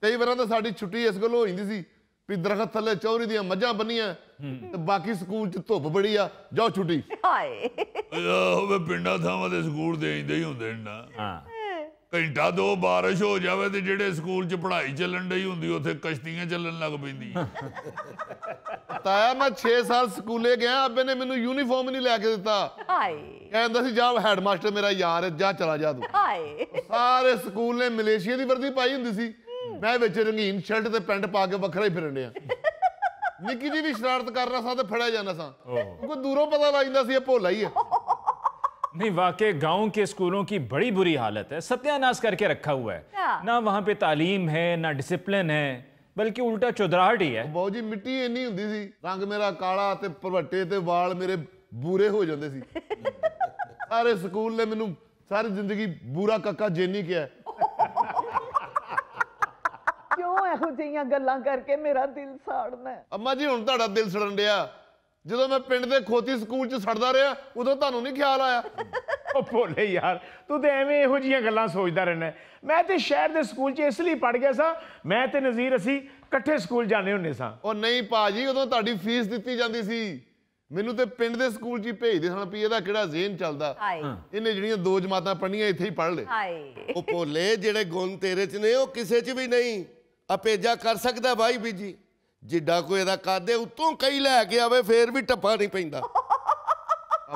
ਕਈ ਵਾਰਾਂ ਤਾਂ ਸਾਡੀ ਛੁੱਟੀ ਇਸ ਗੱਲ ਹੋ ਜਾਂਦੀ ਸੀ ਵੀ ਦਰਖਤ ਥੱਲੇ ਚੌਰੀ ਦੀਆਂ ਮੱਝਾਂ ਬੰਨੀਆਂ ਤੇ ਬਾਕੀ ਸਕੂਲ 'ਚ ਧੁੱਪ ਬੜੀ ਆ, ਜਾਓ ਛੁੱਟੀ। हाय ਉਹ ਪਿੰਡਾਂ ਥਾਵਾਂ ਦੇ ਸਕੂਲ ਦੇ ਇੰਦੇ ਹੀ ਹੁੰਦੇ ਨੇ ਨਾ। ਘੰਟਾ ਦੋ ਬਾਰਿਸ਼ ਹੋ ਜਾਵੇ ਤੇ ਜਿਹੜੇ ਸਕੂਲ 'ਚ ਪੜ੍ਹਾਈ ਚੱਲਣ ਡਈ ਹੁੰਦੀ ਉੱਥੇ ਕਸ਼ਤੀਆਂ ਚੱਲਣ ਲੱਗ ਪੈਂਦੀਆਂ। ਤਾਇਆ ਮੈਂ 6 ਸਾਲ ਸਕੂਲੇ ਗਿਆ, ਅੱਬੇ ਨੇ ਮੈਨੂੰ ਯੂਨੀਫਾਰਮ ਨਹੀਂ ਲੈ ਕੇ ਦਿੱਤਾ। हाय ਕਹਿੰਦਾ ਸੀ ਜਾ ਹੈਡਮਾਸਟਰ ਮੇਰਾ ਯਾਰ ਹੈ, ਜਾ ਚਲਾ ਜਾ ਤੂੰ। हाय ਸਾਰੇ ਸਕੂਲ ਨੇ ਮਲੇਸ਼ੀਆ ਦੀ ਵਰਦੀ ਪਾਈ ਹੁੰਦੀ ਸੀ, ਮੈਂ ਵਿੱਚ ਰੰਗੀਨ ਸ਼ਰਟ ਤੇ ਪੈਂਟ ਪਾ ਕੇ ਵੱਖਰਾ ਹੀ ਫਿਰਨ ਡਿਆ। ਨਿੱਕੀ ਜੀ ਵੀ ਸ਼ਰਾਰਤ ਕਰਨਾ ਸਾਂ ਤੇ ਫੜਿਆ ਜਾਂਦਾ ਸਾਂ, ਕੋਈ ਦੂਰੋਂ ਪਤਾ ਲੱਗ ਜਾਂਦਾ ਸੀ ਇਹ ਭੋਲਾ ਹੀ ਹੈ। नहीं, वाकई गांव के स्कूलों की बड़ी बुरी हालत है, सत्यानाश करके रखा हुआ है। ना वहां पे तालीम है, ना डिसिप्लिन है, बल्कि उल्टा चुदराहट ही है। ਬਹੁਤ ਜੀ ਮਿੱਟੀ ਇੰਨੀ ਹੁੰਦੀ ਸੀ, ਰੰਗ ਮੇਰਾ ਕਾਲਾ ਤੇ ਭਰਵੱਟੇ ਤੇ ਵਾਲ ਮੇਰੇ ਬੂਰੇ ਹੋ ਜਾਂਦੇ ਸੀ। ਸਾਰੇ ਸਕੂਲ ਨੇ ਮੈਨੂੰ ਸਾਰੀ ਜ਼ਿੰਦਗੀ ਬੂਰਾ ਕੱਕਾ ਜੇਨੀ ਕਿਹਾ। ਕਿਉਂ ਇਹੋ ਜਿਹੀਆਂ ਗੱਲਾਂ ਕਰਕੇ ਮੇਰਾ ਦਿਲ ਸਾੜਨਾ ਹੈ? ਅੰਮਾ ਜੀ ਹੁਣ ਤੁਹਾਡਾ ਦਿਲ ਸੜਨ ਡਿਆ। ਜਦੋਂ ਮੈਂ ਪਿੰਡ ਦੇ ਖੋਤੀ ਸਕੂਲ 'ਚ ਸੜਦਾ ਰਿਹਾ ਉਦੋਂ ਤੁਹਾਨੂੰ ਨਹੀਂ ਖਿਆਲ ਆਇਆ? ਉਹ ਭੋਲੇ ਯਾਰ, ਤੂੰ ਤੇ ਐਵੇਂ ਇਹੋ ਜਿਹੀਆਂ ਗੱਲਾਂ ਸੋਚਦਾ ਰਹਿਣਾ। ਮੈਂ ਤੇ ਸ਼ਹਿਰ ਦੇ ਸਕੂਲ 'ਚ ਇਸ ਲਈ ਪੜ ਗਿਆ ਸਾਂ, ਮੈਂ ਤੇ ਨਜ਼ੀਰ ਅਸੀਂ ਇਕੱਠੇ ਸਕੂਲ ਜਾਂਦੇ ਹੁੰਦੇ ਸਾਂ। ਉਹ ਨਹੀਂ ਭਾਜੀ, ਉਦੋਂ ਤੁਹਾਡੀ ਫੀਸ ਦਿੱਤੀ ਜਾਂਦੀ ਸੀ, ਮੈਨੂੰ ਤੇ ਪਿੰਡ ਦੇ ਸਕੂਲ 'ਚ ਹੀ ਭੇਜਦੇ ਸਨ ਵੀ ਇਹਦਾ ਕਿਹੜਾ ਜ਼ੇਨ ਚੱਲਦਾ, हाय ਇਹਨੇ ਜਿਹੜੀਆਂ 2 ਜਮਾਤਾਂ ਪੜ੍ਹਨੀਆਂ ਇੱਥੇ ਹੀ ਪੜ੍ਹ ਲੈ। हाय ओ भोले, जेड़े गुण तेरे च ने ओ किसे च भी नहीं। अपेजा कर सकदा भाई बीजी, जिड्डा कोई ਇਹਦਾ ਕਾਦੇ ਉਤੋਂ ਕਈ ਲੈ ਕੇ ਆਵੇ ਫੇਰ ਵੀ ਟੱਪਾ ਨਹੀਂ ਪੈਂਦਾ।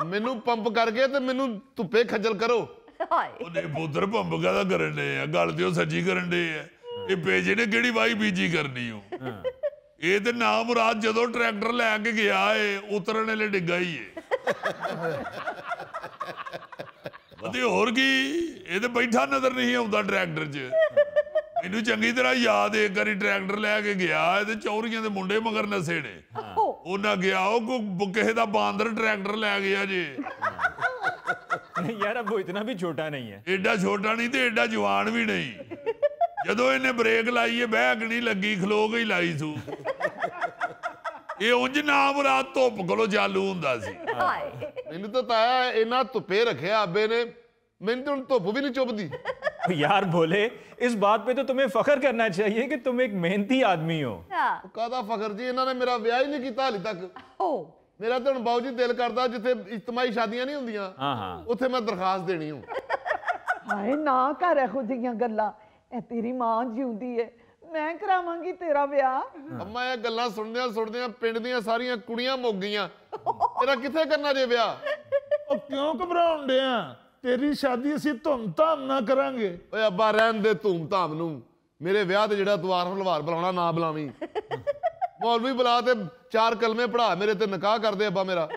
ਮੈਨੂੰ ਪੰਪ ਕਰਕੇ ਤੇ ਮੈਨੂੰ ਧੁੱਪੇ ਖੱਜਲ ਕਰੋ। हाय ਉਹਦੇ ਪੁੱਤਰ ਭੰਬਕਾ ਦਾ ਕਰਨ ਡੇ ਆ, ਗੱਲ ਤੇ ਉਹ ਸੱਚੀ ਕਰਨ ਡੇ ਆ। ਇਹ ਪੇਜੇ ਨੇ ਕਿਹੜੀ ਵਾਈ ਬੀਜੀ ਕਰਨੀ ਓ। ਇਹ ਤੇ ਨਾ ਮੁਰਾਦ ਜਦੋਂ ਟਰੈਕਟਰ ਲੈ ਕੇ ਗਿਆ ਏ ਉਤਰਨ ਵਾਲੇ ਡਿੱਗਾ ਹੀ ਏ। ਅਤੇ ਹੋਰ ਕੀ, ਇਹ ਤੇ ਬੈਠਾ ਨਜ਼ਰ ਨਹੀਂ ਆਉਂਦਾ ਟਰੈਕਟਰ 'ਚ। ਮੈਨੂੰ ਚੰਗੀ ਤਰ੍ਹਾਂ ਯਾਦ ਏ, ਇੱਕ ਵਾਰੀ ਟਰੈਕਟਰ ਲੈ ਕੇ ਗਿਆ ਤੇ ਚੌਰੀਆਂ ਦੇ ਮੁੰਡੇ ਮਗਰ ਨਸੇ ਨੇ। ਉਹਨਾਂ ਗਿਆ ਉਹ ਕਿਸੇ ਦਾ ਬਾਂਦਰ ਟਰੈਕਟਰ ਲੈ ਗਿਆ ਜੇ। यार अब वो इतना भी छोटा नहीं है। ਐਡਾ ਛੋਟਾ ਨਹੀਂ ਤੇ ਐਡਾ ਜਵਾਨ ਵੀ ਨਹੀਂ। ਜਦੋਂ ਇਹਨੇ ਬ੍ਰੇਕ ਲਾਈ ਏ ਬਹਿਕ ਨਹੀਂ ਲੱਗੀ, ਖਲੋ ਗਈ ਲਾਈ ਸੂ। ਇਹ ਉਂਝ ਨਾ ਮੁਰਾਦ ਧੁੱਪ ਕੋਲੋਂ ਚਾਲੂ ਹੁੰਦਾ ਸੀ। हाय ਮੈਨੂੰ ਤਾਂ ਤਾਇਆ ਇੰਨਾ ਧੁੱਪੇ ਰੱਖਿਆ ਅੱਬੇ ਨੇ, ਮੈਨੂੰ ਤਾਂ ਹੁਣ ਧੁੱਪ ਵੀ ਨਹੀਂ ਚੁੱਭਦੀ। यार भोले, इस बात पे तो तुम्हें फख्र करना चाहिए कि तुम एक मेहनती आदमी हो। ਉਹ ਕਾਹਦਾ ਫਖਰ ਜੀ, ਇਹਨਾਂ ਨੇ ਮੇਰਾ ਵਿਆਹ ਹੀ ਨਹੀਂ ਕੀਤਾ ਹਾਲੇ ਤੱਕ। ਮੇਰਾ ਤਾਂ ਹੁਣ ਬਾਊ ਜੀ ਦਿਲ ਕਰਦਾ ਜਿੱਥੇ ਇਜਤਮਾਈ ਸ਼ਾਦੀਆਂ ਨਹੀਂ ਹੁੰਦੀਆਂ ਉੱਥੇ ਮੈਂ ਦਰਖਾਸਤ ਦੇਣੀ ਹੂੰ। ਹਾਏ ਨਾ ਕਰ ਇਹੋ ਜਿਹੀਆਂ ਗੱਲਾਂ, ਇਹ ਤੇਰੀ ਮਾਂ ਜਿਉਂਦੀ ਹੈ, ਮੈਂ ਕਰਾਵਾਂਗੀ ਤੇਰਾ ਵਿਆਹ। ਅੰਮਾ ਇਹ ਗੱਲਾਂ ਸੁਣਦਿਆਂ ਪਿੰਡ ਦੀਆਂ ਸਾਰੀਆਂ ਕੁੜੀਆਂ ਮੁੱਕ ਗਈਆਂ, ਤੇਰਾ ਕਿੱਥੇ ਕਰਨਾ ਜੇ ਵਿਆਹ? ਉਹ ਕਿਉਂ ਘਬਰਾਉਣ ਡਿਆ? ਤੇਰੀ ਸ਼ਾਦੀ ਅਸੀਂ ਧੂਮ-ਧਾਮ ਨਾਲ ਕਰਾਂਗੇ। ਓਏ ਅੱਬਾ ਰਹਿਣ ਦੇ ਧੂਮ-ਧਾਮ ਨੂੰ, ਮੇਰੇ ਵਿਆਹ ਤੇ ਜਿਹੜਾ ਤੂੰ ਹਲਵਾਰ ਬੁਲਾਉਣਾ ਨਾ ਬੁਲਾਵੀਂ। ਮੌਲਵੀ ਬੁਲਾ ਤੇ 4 ਕਲਮੇ ਪੜਾ ਮੇਰੇ ਤੇ ਨਿਕਾਹ ਕਰਦੇ ਅੱਬਾ ਮੇਰਾ।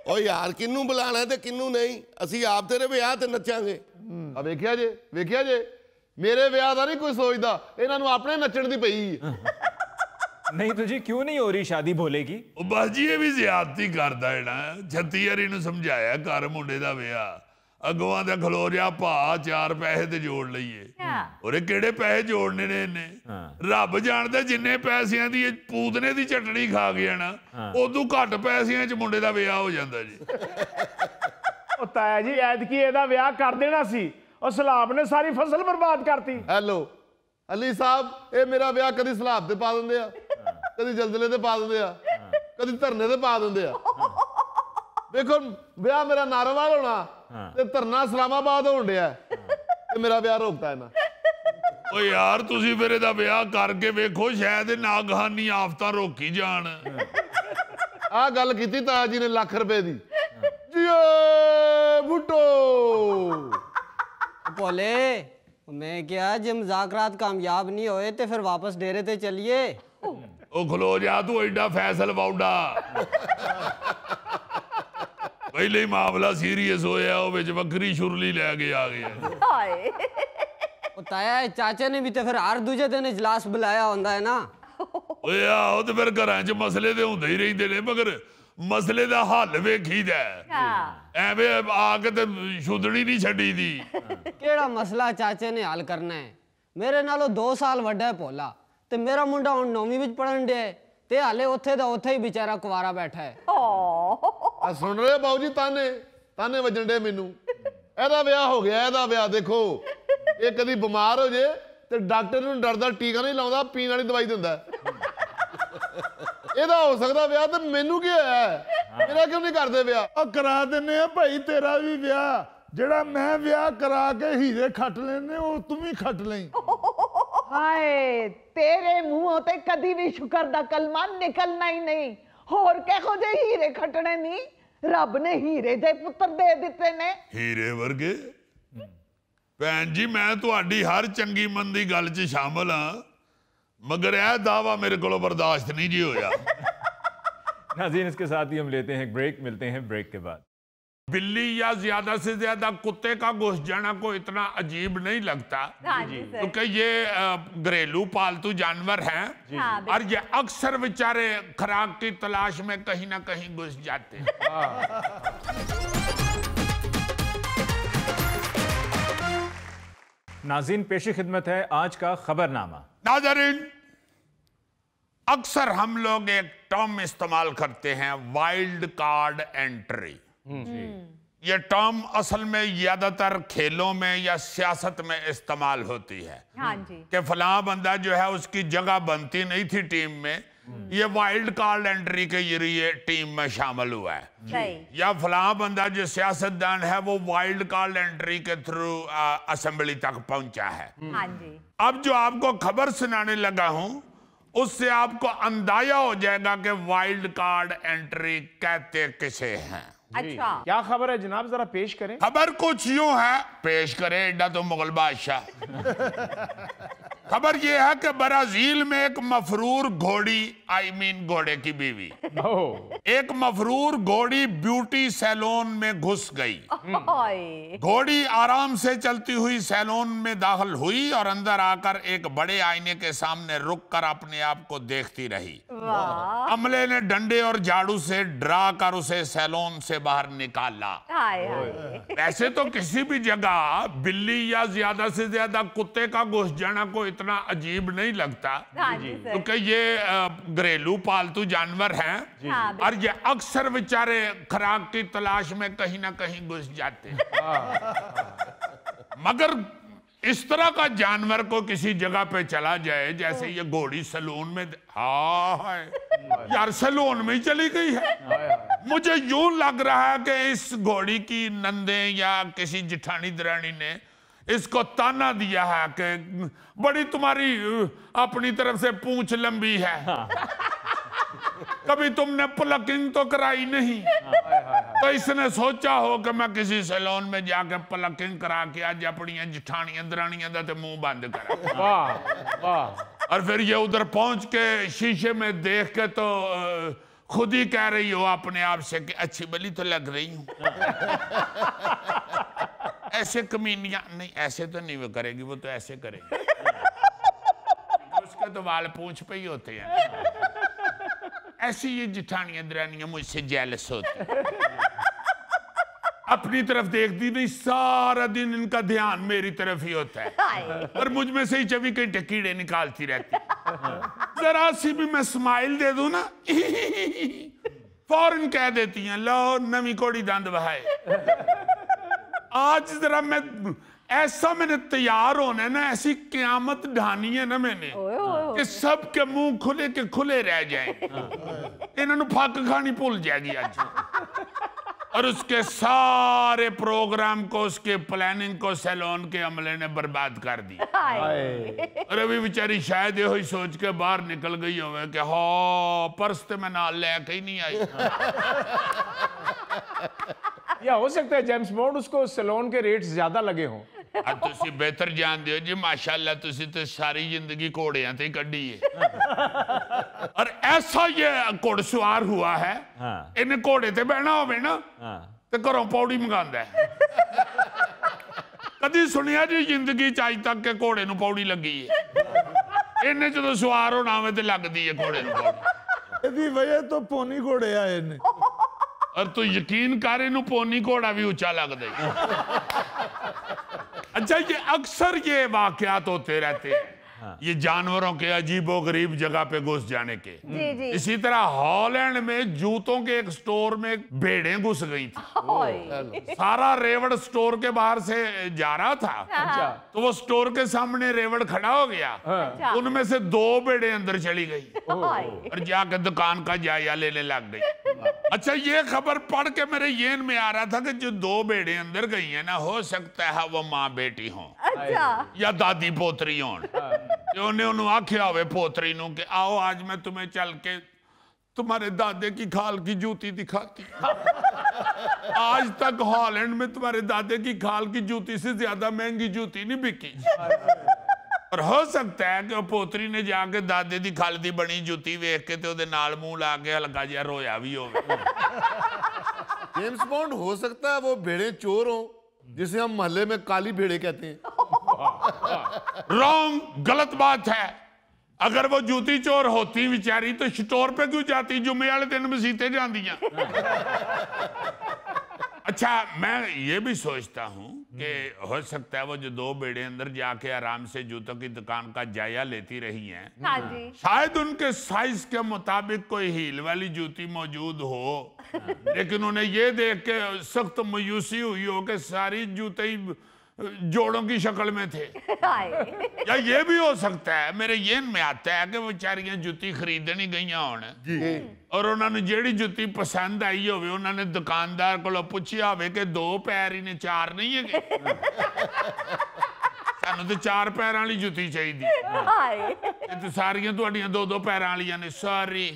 ਓ ਯਾਰ ਕਿੰਨੂੰ ਬੁਲਾਣਾ ਤੇ ਕਿੰਨੂੰ ਨਹੀਂ, ਅਸੀਂ ਆਪ ਤੇਰੇ ਵਿਆਹ ਤੇ ਨੱਚਾਂਗੇ। ਆ ਵੇਖਿਆ ਜੇ ਮੇਰੇ ਵਿਆਹ ਦਾ ਨਹੀਂ ਕੋਈ ਸੋਚਦਾ, ਇਹਨਾਂ ਨੂੰ ਆਪਣੇ ਨੱਚਣ ਦੀ ਪਈ। नहीं तुझे क्यों नहीं हो रही शादी भोले की? बस जी ये भी ज्यादती करता है ना। 36 ਵਾਰੀ ਨੂੰ ਸਮਝਾਇਆ ਕਰ ਮੁੰਡੇ ਦਾ ਵਿਆਹ, ਅਗਵਾਂ ਦਾ ਖਲੋ ਜਾ ਭਾ 4 ਪੈਸੇ ਤੇ ਜੋੜ ਲਈਏ। ਔਰੇ ਕਿਹੜੇ ਪੈਸੇ ਜੋੜਨੇ ਨੇ ਇਹਨੇ? ਰੱਬ ਜਾਣਦਾ ਜਿੰਨੇ ਪੈਸਿਆਂ ਦੀ ਇਹ ਪੂਤਨੇ ਦੀ ਚਟਣੀ ਖਾ ਗਿਆ ਨਾ, ਉਦੋਂ ਘੱਟ ਪੈਸਿਆਂ 'ਚ ਮੁੰਡੇ ਦਾ ਵਿਆਹ ਹੋ ਜਾਂਦਾ ਜੀ। ਉਹ ਤਾਇਆ ਜੀ ਐਤਕੀ ਇਹਦਾ ਵਿਆਹ ਕਰ ਦੇਣਾ ਸੀ, ਉਹ ਸਲਾਬ ਨੇ ਸਾਰੀ ਫਸਲ ਬਰਬਾਦ ਕਰਤੀ। ਹੈਲੋ ਅਲੀ ਸਾਹਿਬ, ਇਹ ਮੇਰਾ ਵਿਆਹ ਕਦੀ ਸਲਾਬ ਤੇ ਪਾ ਦਿੰਦੇ ਆ, ਕਦੀ ਜਲਦਲੇ ਤੇ ਪਾ ਦਿੰਦੇ ਆ, ਕਦੀ ਧਰਨੇ ਤੇ ਪਾ ਦਿੰਦੇ ਆ। ਵੇਖੋ ਵਿਆਹ ਮੇਰਾ ਨਾਰੋਵਾਲ ਹੋਣਾ ਤੇ ਧਰਨਾ ਇਸਲਾਮਾਬਾਦ ਹੋਣ ਡਿਆ ਤੇ ਮੇਰਾ ਵਿਆਹ ਰੋਕਤਾ ਇਹਨਾਂ। ਓ ਯਾਰ ਤੁਸੀਂ ਫਿਰ ਇਹਦਾ ਵਿਆਹ ਕਰਕੇ ਵੇਖੋ, ਸ਼ਾਇਦ ਇਹ ਨਾਗਹਾਨੀ ਆਫਤਾਂ ਰੋਕੀ ਜਾਣ। ਆਹ ਗੱਲ ਕੀਤੀ ਤਾਇਆ ਜੀ ਨੇ ਲੱਖ ਰੁਪਏ ਦੀ। ਜੀ ਬੁੱਟੋ ਭੋਲੇ मैं क्या जब मुज़ाकरात कामयाब नहीं होए तो फिर वापस डेरे ते चलिए। ओ खलो जा तू एडा फैसल वाउडा। पहले ही मामला सीरियस होया, ओ विच बकरी शुरली लैके आ गया। ओ ताया चाचे ने भी तो फिर हर दूजे दिन इजलास बुलाया होंदा है ना। ओए आओ तो फिर घरां च मसले ते हुंदे ही रहिंदे ने, मगर मसले दा हल वेखीदा एवें आके ते छुदनी नहीं छड्डी दी। केड़ा मसला चाचे ने हल करना है? मेरे नालों 2 साल वड्डा है भोला ते मेरा मुंडा हुण 9वीं विच पढ़न डे ते हाले उत्थे दा उत्थे ही बेचारा कुवारा बैठा है। आ सुन रहे हो बाबू जी, ताने ताने वजन डे मैनू। ਇਹਦਾ ਵਿਆਹ ਹੋ ਗਿਆ, ਇਹਦਾ ਵਿਆਹ ਦੇਖੋ। ਇਹ ਕਦੀ ਬਿਮਾਰ ਹੋ ਜੇ ਤੇ ਡਾਕਟਰ ਨੂੰ ਡਰਦਾ ਟੀਕਾ ਨਹੀਂ ਲਾਉਂਦਾ, ਪੀਣ ਵਾਲੀ ਦਵਾਈ ਦਿੰਦਾ। ਇਹਦਾ ਹੋ ਸਕਦਾ ਵਿਆਹ, ਤੇ ਮੈਨੂੰ ਕੀ ਹੋਇਆ? ਮੇਰਾ ਕਿਉਂ ਨਹੀਂ ਕਰਦੇ ਵਿਆਹ? ਉਹ ਕਰਾ ਦਿੰਨੇ ਆ ਭਾਈ ਤੇਰਾ ਵੀ ਵਿਆਹ। ਜਿਹੜਾ ਮੈਂ ਵਿਆਹ ਕਰਾ ਕੇ ਹੀਰੇ ਖੱਟ ਲੈਨੇ, ਉਹ ਤੂੰ ਵੀ ਖੱਟ ਲਈ। ਹਾਏ ਤੇਰੇ ਮੂੰਹੋਂ ਤੇ ਕਦੀ ਵੀ ਸ਼ੁਕਰ ਦਾ ਕਲਮਾ ਨਿਕਲਣਾ ਹੀ ਨਹੀਂ। ਹੋਰ ਕਿਹੋ ਜਿਹੇ ਹੀਰੇ ਖੱਟਣੇ ਨਹੀਂ, ਰੱਬ ਨੇ ਹੀਰੇ ਦੇ ਪੁੱਤਰ ਦੇ ਦਿੱਤੇ ਨੇ। ਹੀਰੇ ਵਰਗੇ? ਭੈਣ ਜੀ ਮੈਂ ਤੁਹਾਡੀ ਹਰ ਚੰਗੀ ਮਨ ਦੀ ਗੱਲ 'ਚ ਸ਼ਾਮਲ ਹਾਂ, मगर यह दावा मेरे को बर्दाश्त नहीं जी होया। नाज़रीन इसके साथ ही हम लेते हैं ब्रेक, मिलते हैं ब्रेक के बाद। बिल्ली या ज्यादा से ज्यादा कुत्ते का घुस जाना को इतना अजीब नहीं लगता, क्योंकि ये घरेलू पालतू जानवर हैं और ये अक्सर बेचारे खुराक की तलाश में कहीं ना कहीं घुस जाते हैं। नाज़रीन पेशी खिदमत है आज का खबरनामा। नाज़रीन अक्सर हम लोग एक टर्म इस्तेमाल करते हैं, वाइल्ड कार्ड एंट्री। ये टर्म असल में ज्यादातर खेलों में या सियासत में इस्तेमाल होती है। कि फलां बंदा जो है उसकी जगह बनती नहीं थी टीम में, ये वाइल्ड कार्ड एंट्री के जरिए टीम में शामिल हुआ है। या फलां बंदा जो सियासतदान है वो वाइल्ड कार्ड एंट्री के थ्रू असेंबली तक पहुंचा है। अब जो आपको खबर सुनाने लगा हूं उससे आपको अंदाजा हो जाएगा कि वाइल्ड कार्ड एंट्री कहते किसे हैं। अच्छा क्या खबर है जनाब, जरा पेश करें। खबर कुछ यूं है, पेश करें एडा तो मुगल बादशाह। खबर यह है कि ब्राजील में एक मफरूर घोड़ी, घोड़े की बीवी, एक मफरूर घोड़ी ब्यूटी सैलून में घुस गई। घोड़ी आराम से चलती हुई सैलून में दाखिल हुई और अंदर आकर एक बड़े आईने के सामने रुककर अपने आप को देखती रही। अमले ने डंडे और झाड़ू से डरा कर उसे सैलून से बाहर निकाला। वैसे तो किसी भी जगह बिल्ली या ज्यादा से ज्यादा कुत्ते का घुस जाना को इतना अजीब नहीं लगता, क्योंकि ये घरेलू पालतू जानवर हैं और ये अक्सर बेचारे खुराक की तलाश में कहीं ना कहीं घुस जाते हैं। मगर इस तरह का जानवर को किसी जगह पे चला जाए, जैसे ये घोड़ी सैलून में, हाँ यार सैलून में ही चली गई है। मुझे यूं लग रहा है कि इस घोड़ी की नंदे या किसी जिठानी दरानी ने इसको ताना दिया है कि बड़ी तुम्हारी अपनी तरफ से पूंछ लंबी है, कभी तुमने प्लकिंग तो कराई नहीं। तो इसने सोचा हो कि मैं किसी सैलून में जाके प्लकिंग करा के आज अपनी जिठानियां दरानियां दा ते मुंह बंद करा। वाह वाह। और फिर ये उधर पहुंच के शीशे में देख के तो खुद ही कह रही हो अपने आप से कि अच्छी बली तो लग रही हूं। ऐसे कमीनियां नहीं, ऐसे तो नहीं वो करेगी, वो तो ऐसे करेगी, उसके तो बाल पूंछ पे ही होते हैं। ऐसी ये जिठानियां दरानियां मुझसे जेलस होती, अपनी तरफ देखती नहीं, सारा दिन इनका ध्यान मेरी तरफ ही होता है और मुझ में से ही 24 घंटे कीड़े निकालती रहती। जरा सी भी मैं स्माइल दे दूं ना, फौरन कह देती हैं लो नवी कोड़ी दंद बहाए। आज जरा मैं ऐसा मैंने तैयार होना है ना, ऐसी क़यामत ढानी है ना मैंने कि सबके मुंह खुले के खुले रह जाएं, इन्होंने फक खानी भूल जाएगी आज। और उसके सारे प्रोग्राम को, उसके प्लानिंग को सैलून के अमले ने बर्बाद कर दिया। और अभी बेचारी शायद ये ही सोच के बाहर निकल गई होवे कि हाँ पर्स तो मैं नाल लेके ही नहीं आई। या हो सकता है जेम्स बॉन्ड उसको सैलून के रेट्स ज्यादा लगे हों। तुसी बेहतर जानते हो जी, माशाल्लाह तुसी तो सारी जिंदगी घोड़ियां ते कड्डी है। और ऐसा ये घोड़सवार हुआ है, इन्हें घोड़े ते बहना होवे ना ते घरों पौड़ी मंगांदा है। कदी सुनिया जी जिंदगी च अज तक के घोड़े नूं पौड़ी लगी है? इन्हें जो सवार होना होवे ते लगदी है घोड़े नूं पौड़ी। ਇਹਦੀ ਵਜ੍ਹਾ ਤੋਂ ਪੋਨੀ ਘੋੜੇ ਆਏ ਨੇ। और तू यकीन कर, इनू पोनी घोड़ा भी ऊंचा लगता है। अच्छा ये अक्सर ये वाकयात होते रहते हैं, ये जानवरों के अजीबो गरीब जगह पे घुस जाने के। जी। इसी तरह हॉलैंड में जूतों के एक स्टोर में भेड़ें घुस गई थी। सारा रेवड़ स्टोर के बाहर से जा रहा था, तो वो स्टोर के सामने रेवड़ खड़ा हो गया, उनमें से 2 भेड़ें अंदर चली गई और जाकर दुकान का जायजा लेने लग गई। अच्छा ये खबर पढ़ के मेरे येन में आ रहा था कि जो 2 भेड़ें अंदर गई है ना, हो सकता है वो माँ बेटी हो या दादी पोतरी हो। उन्हें आख्या हुए पोतरी नू कि आओ आज मैं तुम्हें चल के तुम्हारे दादे की खाल की जूती दिखाती। आज तक हॉलैंड में तुम्हारे दादे की खाल की जूती से ज्यादा महंगी जूती नहीं बिकी। और हो सकता है कि पोतरी ने जाके दादे की खाल दी बनी जूती वेख के ते नाल मुंह ला के हल्का जिहा रोया भी हो। जेम्स बॉन्ड हो सकता है वो भेड़े चोर हो, जिसे हम मोहल्ले में काली भेड़े कहते हैं। रॉन्ग, गलत बात है। अगर वो जूती चोर होती बेचारी तो स्टोर पे क्यों जाती, जुम्मे वाले दिन मसीते जांदियां। अच्छा मैं ये भी सोचता हूँ कि हो सकता है वो जो 2 भेड़े अंदर जाके आराम से जूतों की दुकान का जायजा लेती रही हैं, शायद उनके साइज के मुताबिक कोई हील वाली जूती मौजूद हो, लेकिन उन्हें ये देख के सख्त मायूसी हुई हो कि सारी जूते ही जोड़ों की शक्ल में थे। या ये भी हो सकता है, मेरे येन में आता है कि बेचारियां जूती खरीदनी गई होने और उन्होंने जेड़ी जूती पसंद आई होवे उन्होंने दुकानदार को पूछा होवे कि 2 पैर ही ने 4 नहीं है। सानू तो 4 पैर वाली जूती चाहिए, तो सारियां तुहाडियां 2-2 पैर वालियां ने। सॉरी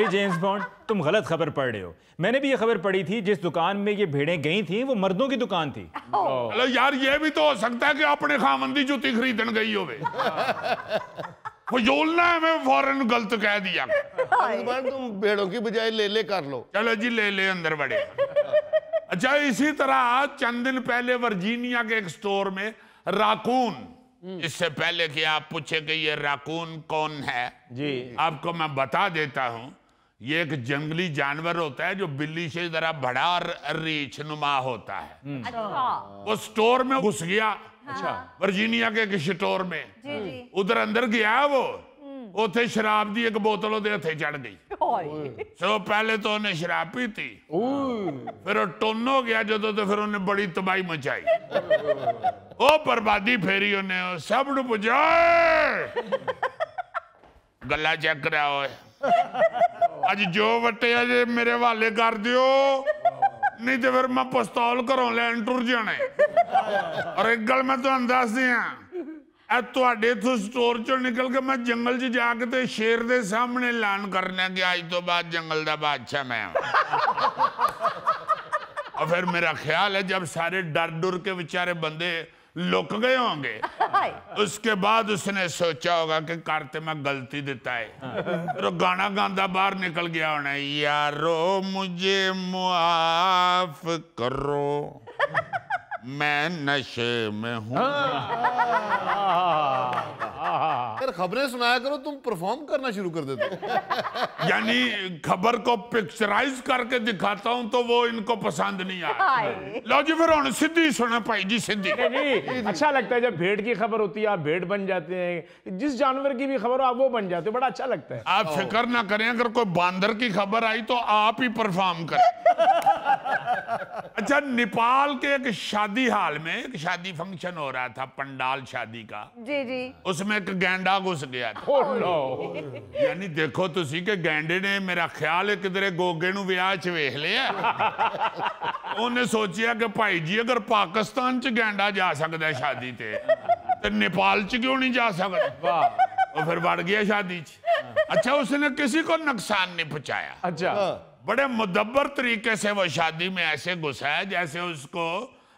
जेम्स बॉन्ड, तुम गलत खबर पढ़ रहे हो। मैंने भी ये खबर पढ़ी थी, जिस दुकान में ये भेड़ें गई थी वो मर्दों की दुकान थी। चलो यार ये भी तो हो सकता है कि अपने खामंदी जूती खरीदन गई होवे। फजूल ना मैं फौरन गलत कह दिया। तुम भेड़ों की बजाय ले कर लो। चलो जी ले अंदर बढ़े। अच्छा इसी तरह चंद दिन पहले वर्जीनिया के एक स्टोर में राकून, इससे पहले कि आप पूछे कि ये राकून कौन है जी, आपको मैं बता देता हूं। ये एक जंगली जानवर होता है जो बिल्ली से जरा बड़ा और रीछ नुमा होता है। वो स्टोर में घुस गया, वर्जीनिया के एक स्टोर में, उधर अंदर गया वो, उथे शराब दी एक बोतल ओदे हथे चढ़ गई। सो पहले तो उन्हें शराब पी थी, फिर वो टुन्न हो गया जो, तो फिर उन्हें बड़ी तबाही मचाई। ओ बर्बादी फेरी उन्हें, सब नु पुछा गला चेक करा होए अज जो वटे अजे मेरे वाले कर दियो, नहीं तो फिर मैं पिस्तौल घरों लैन टुर जाना। और एक गल मैं तुहानू दस दियां, तुहाडे इथों स्टोर चों निकल के मैं जंगल च जाके ते शेर दे सामने ऐलान करना कि अज तो बाद जंगल दा बादशाह मैं। और फिर मेरा ख्याल है जब सारे डर डुर के बेचारे बंदे लुक गए होंगे, उसके बाद उसने सोचा होगा कि करते मैं गलती देता है, फिर गाना गांदा बाहर निकल गया होना, यारो मुझे मुआफ करो मैं नशे में हूँ। यार खबरें सुनाया करो, तुम परफॉर्म करना शुरू कर देते हो। यानी खबर को पिक्चराइज करके दिखाता हूं तो वो इनको पसंद नहीं आया। लो जी फिर हुण सीधी सुनो भाई जी, सीधी। नहीं, अच्छा लगता है जब भेड़ की खबर होती है आप भेड़ बन जाते हैं, जिस जानवर की भी खबर हो आप वो बन जाते हो, बड़ा अच्छा लगता है। आप फिक्र ना करें, अगर कोई बांदर की खबर आई तो आप ही परफॉर्म करें। अच्छा, नेपाल के एक शादी हाल में एक शादी फंक्शन हो रहा था, पंडाल शादी का। जी जी। उसमें एक गैंडा घुस गया था। Oh no. यानी देखो तुसी के गैंडे ने, मेरा ख्याल है किधरे गोगे नू विआह च वेख लिया। उन्हें सोचिया कि भाई जी अगर पाकिस्तान च गैंडा जा सकता है शादी ते नेपाल च क्यों नहीं जा सकता। और फिर बढ़ गया शादी च। अच्छा, उसने किसी को नुकसान नहीं पहुंचाया। अच्छा, बड़े मुदब्बर तरीके से वो शादी में ऐसे घुसा है जैसे उसको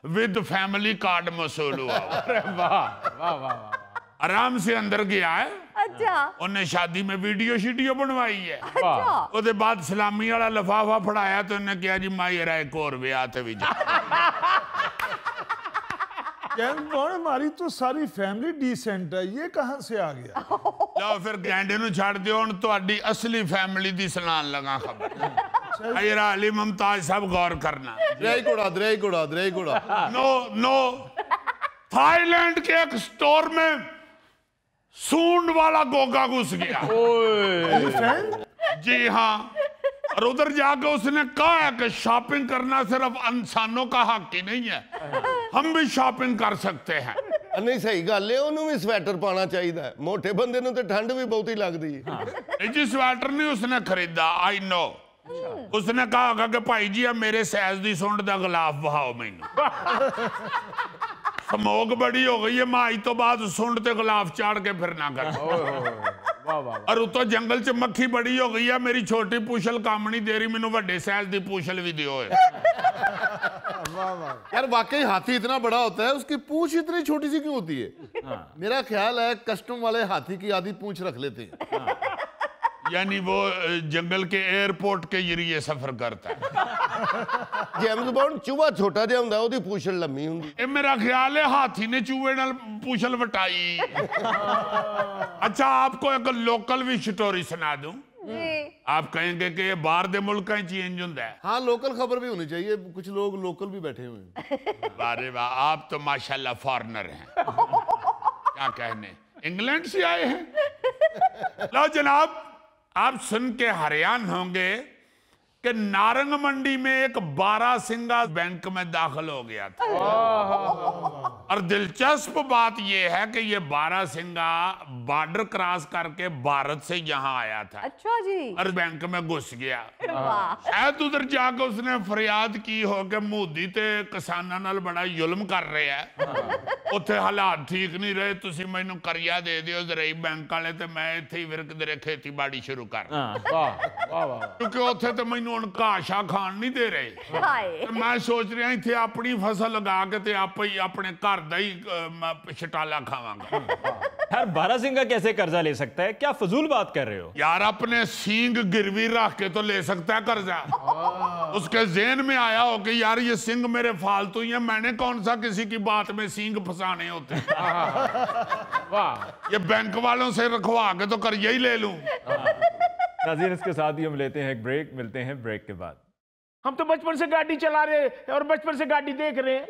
विद फैमिली कार्ड मसूल हुआ। अरे वाह वाह वाह वाह। आराम से अंदर गया है। अच्छा। उन्हें शादी में वीडियो शीडियो बनवाई है। अच्छा। उसके बाद सलामी वाला लिफाफा फड़ाया तो उन्हें कहा जी माई रा एक और ब्याह ते भी जा। हमारी तो सारी फैमिली डिसेंट है, ये कहां से आ गया। लो फिर गैंडे नू छाड़ दियो, हुण तुहाडी असली फैमिली दी सुनान लगा खबर। अयरा अली मुमताज सब गौर करना। दरियाई घोड़ा। नो नो, थाईलैंड के एक स्टोर में सूंड वाला गोगा घुस गया। जी हाँ, और उधर जाकर उसने कहा है कि शॉपिंग करना सिर्फ इंसानों का हक ही नहीं है, हम भी शॉपिंग कर सकते हैं। नहीं सही गल है, ਉਹਨੂੰ ਵੀ ਸਵੈਟਰ ਪਾਣਾ ਚਾਹੀਦਾ ਹੈ, ਮੋਟੇ ਬੰਦੇ ਨੂੰ ਤੇ ਠੰਡ ਵੀ ਬਹੁਤੀ ਲੱਗਦੀ ਹੈ। जी स्वेटर नहीं उसने खरीदा, आई नो। उसने कहा होगा कि भाई जी अब मेरे साइज की सुंड का गिलाफ बहाओ मैनू। स्मोक बड़ी हो गई है, मैं आज तो बाद सुंड ते गिलाफ चाड़ के फिरना कर। और उतो जंगल च मक्खी बड़ी हो गई है, मेरी छोटी पूछल काम नहीं दे रही, मैनू वड्डे साइज की पूछल भी दियो। यार वाकई हाथी इतना बड़ा होता है, उसकी पूंछ इतनी छोटी सी क्यों होती है। मेरा ख्याल है कस्टम वाले हाथी की आधी पूंछ रख लेते हैं। यानी वो जंगल के एयरपोर्ट के जरिए सफर करता है। जेम्स बॉन्ड चूहा छोटा जिहा ਹੁੰਦਾ, ਉਹਦੀ ਪੂਛਲ ਲੰਮੀ ਹੁੰਦੀ। ये मेरा ख्याल है हाथी ने चूहे नाल पूछल वटाई। अच्छा, आपको एक लोकल भी स्टोरी सुना दूं। आप कहेंगे कि ये बाहर दे मुल्क चेंज होता है। हाँ, लोकल खबर भी होनी चाहिए, कुछ लोग लोकल भी बैठे हुए हैं। अरे वाह, आप तो माशाल्लाह फॉरेनर हैं। क्या कहने, इंग्लैंड से आए हैं। लो जनाब, आप सुन के हैरान होंगे कि नारंग मंडी में एक बारासिंगा बैंक में दाखिल हो गया था। और दिलचस्प बात यह है कि यह बारासिंगा बॉर्डर क्रॉस करके भारत से यहाँ आया था। अच्छा जी। और बैंक में घुस गया। शायद उधर जाकर उसने फरियाद की हो कि मोदी ते किसानां नाल बड़ा जुल्म कर रहे हैं, उत्थे हालात ठीक नहीं रहे, तुसी मैनू करिया दे दियो जराई बैंक वाले ते मैं इत्थे ही फिर किधरे खेतीबाड़ी शुरू कर। क्योंकि उत्थे तो मैनू हुण घाह शाह खान नहीं दे रहे। मैं सोच रहा इत्थे अपनी फसल लगा के ते आप ही अपने घर दा ही छटाला खावांगा। यार बारासिंगा कैसे कर्जा ले सकता है, क्या फजूल बात कर रहे हो। यार अपने सींग गिरवी रख के तो ले सकता है कर्जा। उसके ज़हन में आया हो कि यार ये सींग मेरे फालतू ही है, मैंने कौन सा किसी की बात में सींग फंसाने होते हैं। वाह, ये बैंक वालों से रखवा के तो कर्जा ही ले लूं। नाज़रीन, इसके साथ ही हम लेते हैं एक ब्रेक, मिलते हैं ब्रेक के बाद। हम तो बचपन से गाड़ी चला रहे हैं और बचपन से गाड़ी देख रहे हैं।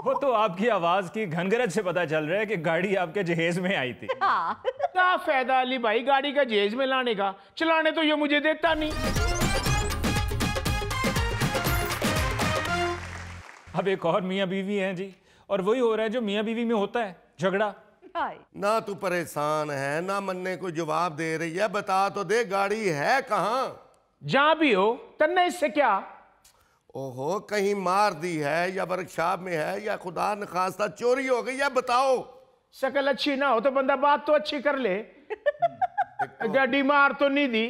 वो तो आपकी आवाज की घनघरत से पता चल रहा है कि गाड़ी आपके जहेज में आई थी। क्या फायदा अली भाई गाड़ी का जहेज में लाने का, चलाने तो ये मुझे देता नहीं। अब एक और मियाँ बीवी हैं जी, और वही हो रहा है जो मियाँ बीवी में होता है, झगड़ा। ना तू परेशान है ना मनने को जवाब दे रही है, बता तो दे गाड़ी है कहाँ। जहां भी हो तन्ने इससे क्या। ओहो, कहीं मार दी है या वर्कशॉप में है या खुदा न खास्ता चोरी हो गई है, बताओ। शक्ल अच्छी ना हो तो बंदा बात तो अच्छी कर ले। गाड़ी मार तो नहीं दी।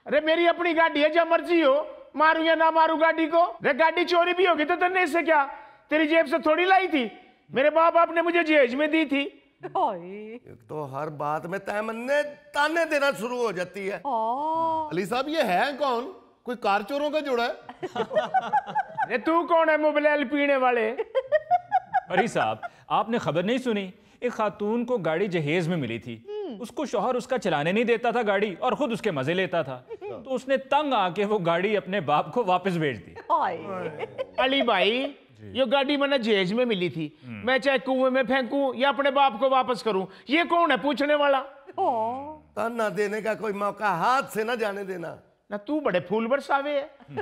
अरे मेरी अपनी गाड़ी है, जब मर्जी हो मारू या ना मारू गाड़ी को। अरे गाड़ी चोरी भी होगी तो तन्ने इससे क्या, तेरी जेब से थोड़ी लाई थी, मेरे माँ बाप ने मुझे जहेज में दी थी। एक तो हर बात में तैमन्ने ताने देना शुरू हो जाती है। अली साहब ये है कौन, कोई कार चोरों का जोड़ा है। अरे तू कौन है मोबाइल पीने वाले। अरे साहब, आपने खबर नहीं सुनी, एक खातून को गाड़ी जहेज में मिली थी, उसको शौहर उसका चलाने नहीं देता था गाड़ी और खुद उसके मजे लेता था, तो उसने तंग आके वो गाड़ी अपने बाप को वापस भेज दी। अली भाई, ये गाड़ी मैंने जहेज में मिली थी, मैं चाहे कुएं में फेंकूं या अपने बाप को वापस करूं, ये कौन है पूछने वाला? ताना देने का कोई मौका हाथ से ना जाने देना। ना तू बड़े फूल बरसावे है।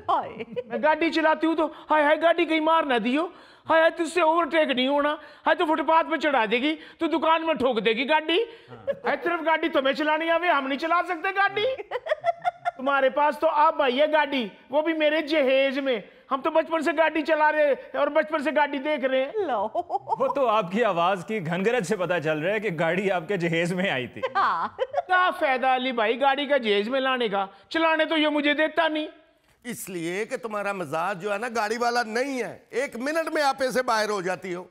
मैं गाड़ी चलाती हूँ तो हाय हाय गाड़ी कहीं मार ना दियो, हाय हाय तुझसे ओवरटेक नहीं होना, हाय तो फुटपाथ पे चढ़ा देगी, तो दुकान में ठोक देगी गाड़ी। हाय सिर्फ गाड़ी तुम्हें चलानी आवे, हम नहीं चला सकते गाड़ी। तुम्हारे पास तो अब आई है गाड़ी, वो भी मेरे जहेज में। हम तो बचपन से गाड़ी चला रहे और बचपन से गाड़ी देख रहे हैं। वो तो आपकी आवाज की घनगरज से पता चल रहा है कि गाड़ी आपके जहेज में आई थी। क्या फायदा अली भाई गाड़ी का जहेज में लाने का, चलाने तो ये मुझे देता नहीं। इसलिए कि तुम्हारा मिजाज जो है ना गाड़ी वाला नहीं है, 1 मिनट में आपे से बाहर हो जाती हो।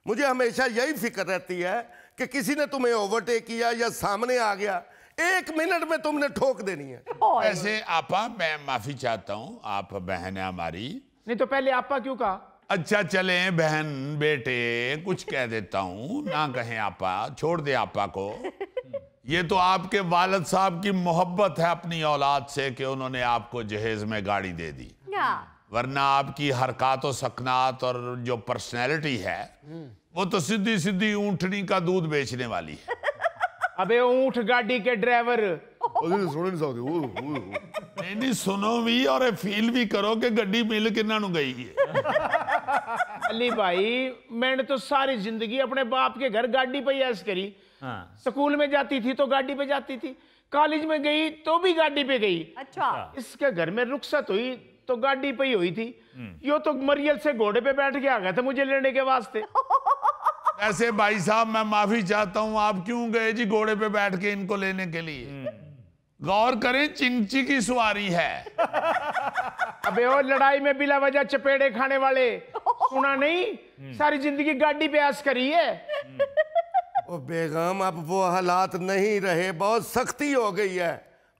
मुझे हमेशा यही फिक्र रहती है कि किसी ने तुम्हें ओवरटेक किया या सामने आ गया, 1 मिनट में तुमने ठोक देनी है। ऐसे आपा, मैं माफी चाहता हूँ, आप बहन है हमारी। नहीं तो पहले आपा क्यों कहा? अच्छा चले बहन बेटे कुछ कह देता हूँ, ना कहें आपा, छोड़ दे आपा को। ये तो आपके वालिद साहब की मोहब्बत है अपनी औलाद से कि उन्होंने आपको जहेज में गाड़ी दे दी, वरना आपकी हरकत और सकनात और जो पर्सनैलिटी है वो तो सीधी सीधी ऊंटनी का दूध बेचने वाली है। अबे ऊंट गाड़ी के ड्राइवर, नहीं सुनो भी और फील भी करो कि गड्डी मिल किन्ना नु गई है। अली भाई मैंने तो सारी जिंदगी अपने बाप के घर गाड़ी पे ऐश करी। स्कूल में जाती थी तो गाड़ी पे जाती थी, कॉलेज में गई तो भी गाड़ी पे गई। अच्छा, इसके घर में रुखसत हुई तो गाड़ी पे ही हुई थी। यो तो मरियल से घोड़े पे बैठ के आ गया था मुझे लेने के वास्ते। ऐसे भाई साहब मैं माफी चाहता हूं, आप क्यों गए जी घोड़े पे बैठ के इनको लेने के लिए? गौर करें, चिंची की सवारी है। अबे और लड़ाई में बिला वजह चपेड़े खाने वाले सुना नहीं, सारी जिंदगी गाड़ी पे ऐश करी है। ओ बेगम अब वो हालात नहीं रहे, बहुत सख्ती हो गई है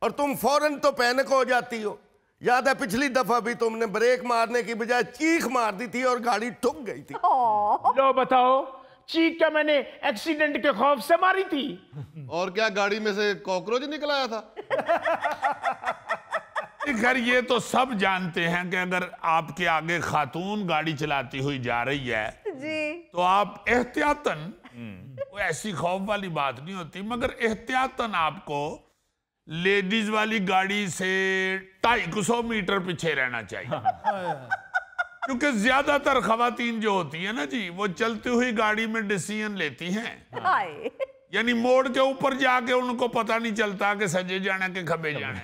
और तुम फौरन तो पैनिक हो जाती हो। याद है पिछली दफा भी तुमने ब्रेक मारने की बजाय चीख मार दी थी और गाड़ी ठुक गई थी। लो बताओ, चीख क्या मैंने एक्सीडेंट के खौफ से मारी थी? और क्या गाड़ी में से कॉकरोच निकल आया था? खैर ये तो सब जानते हैं कि अगर आपके आगे खातून गाड़ी चलाती हुई जा रही है जी, तो आप एहतियातन, कोई ऐसी खौफ वाली बात नहीं होती, मगर एहतियातन आपको लेडीज वाली गाड़ी से 250 मीटर पीछे रहना चाहिए। क्योंकि ज्यादातर खवातीन जो होती है ना जी, वो चलती हुई गाड़ी में डिसीजन लेती हैं, यानी मोड़ के ऊपर जाके उनको पता नहीं चलता कि सजे जाने के खबे जाने।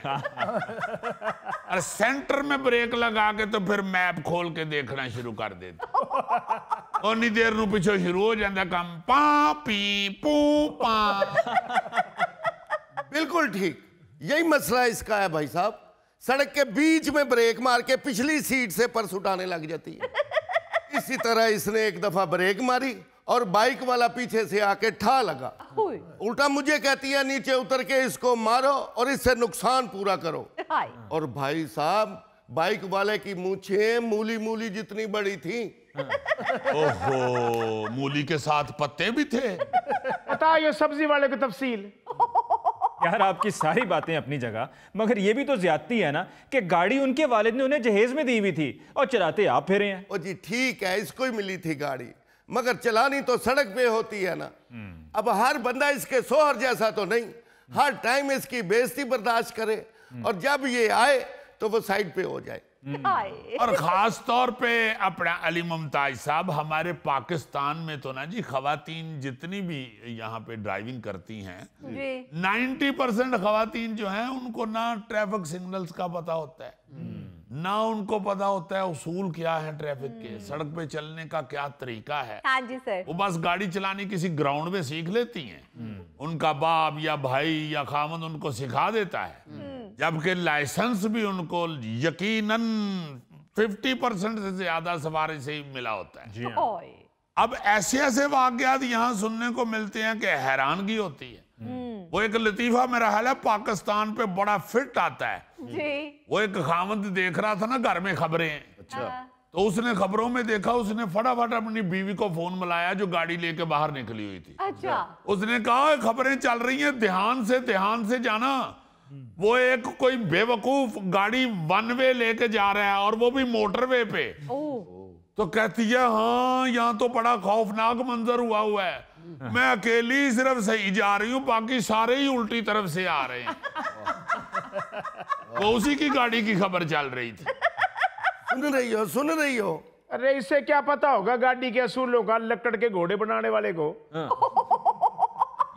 और सेंटर में ब्रेक लगा के तो फिर मैप खोल के देखना शुरू कर देते। और नहीं देर नू पीछे शुरू हो जाता काम, पा पी पू पा। बिल्कुल ठीक, यही मसला इसका है भाई साहब। सड़क के बीच में ब्रेक मार के पिछली सीट से पर्स उठाने लग जाती है। इसी तरह इसने एक दफा ब्रेक मारी और बाइक वाला पीछे से आके ठा लगा। उल्टा मुझे कहती है नीचे उतर के इसको मारो और इससे नुकसान पूरा करो। और भाई साहब बाइक वाले की मूछें मूली मूली जितनी बड़ी थी। ओहो, मूली के साथ पत्ते भी थे। बता ये सब्जी वाले की तफसील। यार आपकी सारी बातें अपनी जगह, मगर ये भी तो ज्यादती है ना कि गाड़ी उनके वालिद ने उन्हें जहेज में दी हुई थी और चलाते आप फिरे हैं। ओ जी ठीक है, इसको ही मिली थी गाड़ी, मगर चलानी तो सड़क पे होती है ना। अब हर बंदा इसके सोहर जैसा तो नहीं, हर टाइम इसकी बेइज्जती बर्दाश्त करे और जब ये आए तो वो साइड पे हो जाए। और खास तौर पे अपना अली मुमताज साहब, हमारे पाकिस्तान में तो ना जी खवातीन जितनी भी यहाँ पे ड्राइविंग करती हैं, 90% खवातीन जो हैं उनको ना ट्रैफिक सिग्नल्स का पता होता है, ना उनको पता होता है उसूल क्या है ट्रैफिक के, सड़क पे चलने का क्या तरीका है। हाँ जी सर। वो बस गाड़ी चलानी किसी ग्राउंड में सीख लेती हैं, उनका बाप या भाई या खामद उनको सिखा देता है, जबकि लाइसेंस भी उनको यकीनन 50% से ज्यादा सवारी से ही मिला होता है। अब ऐसे ऐसे वाकयात यहाँ सुनने को मिलते हैं कि हैरानगी होती है। वो एक लतीफा मेरा हाल है पाकिस्तान पे बड़ा फिट आता है जी। वो एक खामद देख रहा था ना घर में खबरें, अच्छा, तो उसने खबरों में देखा, उसने फटाफट अपनी बीवी को फोन मिलाया जो गाड़ी लेके बाहर निकली हुई थी। अच्छा। उसने कहा खबरें चल रही हैं, ध्यान से जाना। वो एक कोई बेवकूफ गाड़ी वन वे लेके जा रहा है और वो भी मोटरवे पे। तो कहती है हाँ यहाँ तो बड़ा खौफनाक मंजर हुआ है, मैं अकेली सिर्फ सही जा रही हूँ, बाकी सारे ही उल्टी तरफ से आ रहे हैं। वो उसी की गाड़ी की खबर चल रही थी। सुन रही हो। अरे इससे क्या पता होगा गाड़ी के असूलों का, लकड़ के घोड़े बनाने वाले को।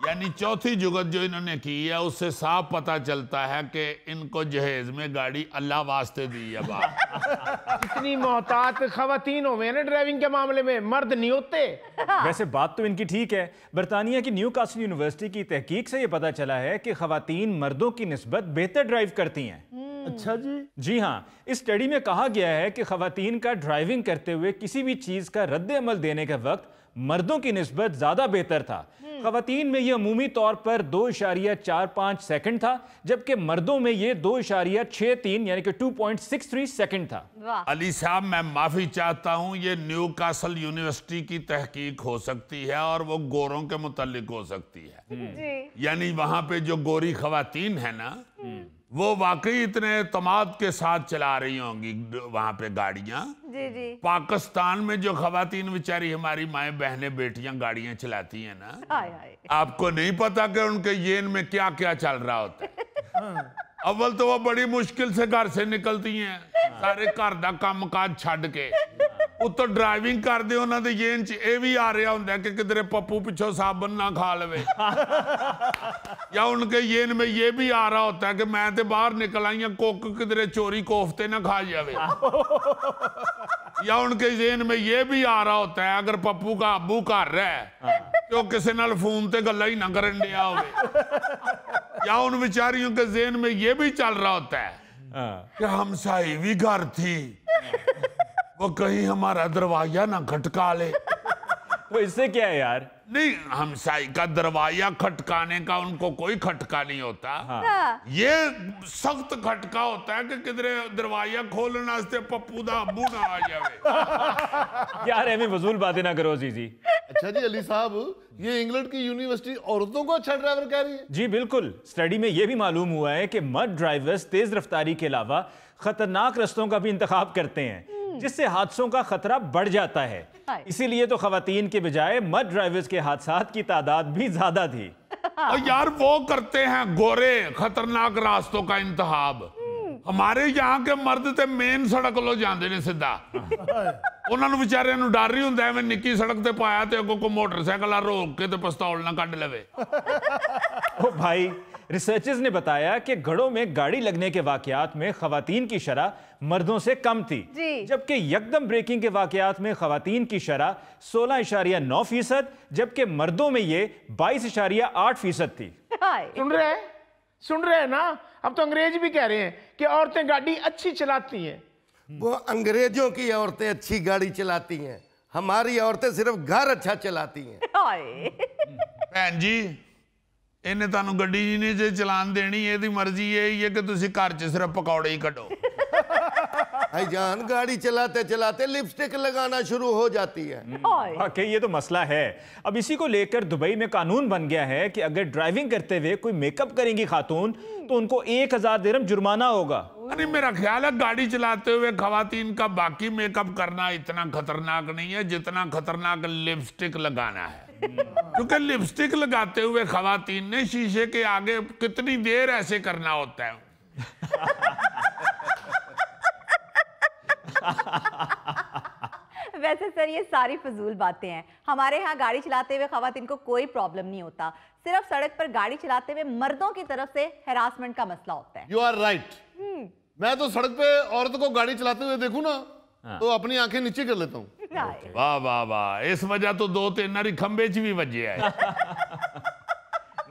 यानी चौथी जुगत जो इन्होंने की है उससे साफ पता चलता है कि इनको जहेज में गाड़ी अल्लाह वास्ते दी है। बात इतनी मोहतात खवातीन हो गए ना ड्राइविंग के मामले में, मर्द नहीं होते। वैसे बात तो इनकी ठीक है। बरतानिया की न्यूकासल यूनिवर्सिटी की तहकीक से ये पता चला है कि खवातीन मर्दों की निस्बत बेहतर ड्राइव करती हैं। अच्छा जी हाँ, इस स्टडी में कहा गया है कि खवातीन का ड्राइविंग करते हुए किसी भी चीज का रद्द अमल देने के वक्त मर्दों की निस्बत ज्यादा बेहतर था। खवातीन में यह अमूमी तौर पर 2.45 सेकंड था, जबकि मर्दों में यह 2.63 यानी कि 2.63 सेकंड था। अली साहब मैं माफी चाहता हूं, ये न्यूकासल यूनिवर्सिटी की तहकीक हो सकती है और वो गोरों के मुतालिक हो सकती है। यानी वहां पे जो गोरी खवातीन है ना, वो वाकई इतने एतमाद के साथ चला रही होंगी वहां पे गाड़ियां। पाकिस्तान में जो खवातीन बेचारी हमारी माएं बहनें बेटियां गाड़ियां चलाती हैं ना, आपको नहीं पता कि उनके येन में क्या क्या चल रहा होता है। अव्वल तो वो बड़ी मुश्किल से घर से निकलती हैं, सारे घर दा काम काज छड़ के उत्तो ड्राइविंग करते उन्होंने येन च ये भी आ रहा होंगे कि किधरे पप्पू पिछो साबन ना खा लवे। या उनके येन में ये भी आ रहा होता है कि मैं तो बाहर निकल आई हूं, कोक किधरे चोरी कोफ्ते ना खा जावे। या उनके येन में ये भी आ रहा होता है अगर पप्पू का अबू घर रहा तो किसी नाल फोन ते गल्ला ही ना करन दिया होवे। या उन बेचारियों के जेन में ये भी चल रहा होता है कि हमसाई भी घर थी, वो कहीं हमारा दरवाजा ना खटका ले। तो इससे क्या है यार? नहीं, हमसाई का दरवाजा खटकाने का उनको कोई खटका नहीं होता। ये सख्त खटका होता है कि किधरे दरवाजा खोलने वास्ते पप्पू दा अब्बू ना आ जावे। यार एवं फजूल बातें ना करो जी। अच्छा जी अली साहब, ये इंग्लैंड की यूनिवर्सिटी औरतों को अच्छा ड्राइवर कह रही है? जी बिल्कुल। स्टडी में यह भी मालूम हुआ है कि मर्द ड्राइवर्स तेज रफ्तारी के अलावा खतरनाक रास्तों का भी इंतखाब करते हैं, जिससे हादसों का खतरा बढ़ जाता है। इसीलिए तो खवातीन के बजाय मर्द ड्राइवर्स के हादसात की तादाद भी ज्यादा थी। और यार वो करते हैं गोरे खतरनाक रास्तों का इंतखाब। हमारे यहाँ के मर्द ते मेन सड़क लो जाते ने सीधा। उन्होंने बेचारे डर ही होंगे मैं निक्की सड़क ते पाया तो अगों को मोटरसाइकिल रोक के तो पिस्तौल ना कट लवे। ओ भाई, रिसर्चर्स ने बताया कि घरों में गाड़ी लगने के वाकयात में खवातीन की शरह मर्दों से कम थी, जबकि यकदम ब्रेकिंग के वाकयात में खवातीन की शरह 16.9%, जबकि मर्दों में ये 22.8% थी। सुन रहे हैं ना? अब तो अंग्रेज भी कह रहे हैं कि औरतें गाड़ी अच्छी चलाती हैं। वो अंग्रेजों की औरतें अच्छी गाड़ी चलाती हैं, हमारी औरतें सिर्फ घर अच्छा चलाती हैं। भैन जी इन्हें तानू गड्डी नहीं जे चलान देनी, ये मर्जी है कि तुसी घर च सिर्फ पकौड़े ही कटो। भाईजान गाड़ी चलाते चलाते लिपस्टिक लगाना शुरू हो जाती है। वाकई ये तो मसला है। अब इसी को लेकर दुबई में कानून बन गया है कि अगर ड्राइविंग करते हुए कोई मेकअप करेंगी खातून तो उनको 1000 दिरहम जुर्माना होगा। अरे मेरा ख्याल है गाड़ी चलाते हुए खवातीन का बाकी मेकअप करना इतना खतरनाक नहीं है जितना खतरनाक लिपस्टिक लगाना है। क्योंकि लिपस्टिक लगाते हुए खवातीन ने शीशे के आगे कितनी देर ऐसे करना होता है। वैसे सर ये सारी फजूल बातें हैं। हमारे यहाँ गाड़ी चलाते हुए खवातीन को कोई प्रॉब्लम नहीं होता, सिर्फ सड़क पर गाड़ी चलाते हुए मर्दों की तरफ से हैरासमेंट का मसला होता है। You are right. मैं तो सड़क पे औरत को गाड़ी चलाते हुए देखूं ना तो अपनी आंखें नीचे कर लेता हूँ। वाह वाह वाह, इस वजह तो 2-3 खंबे च भी बजे है।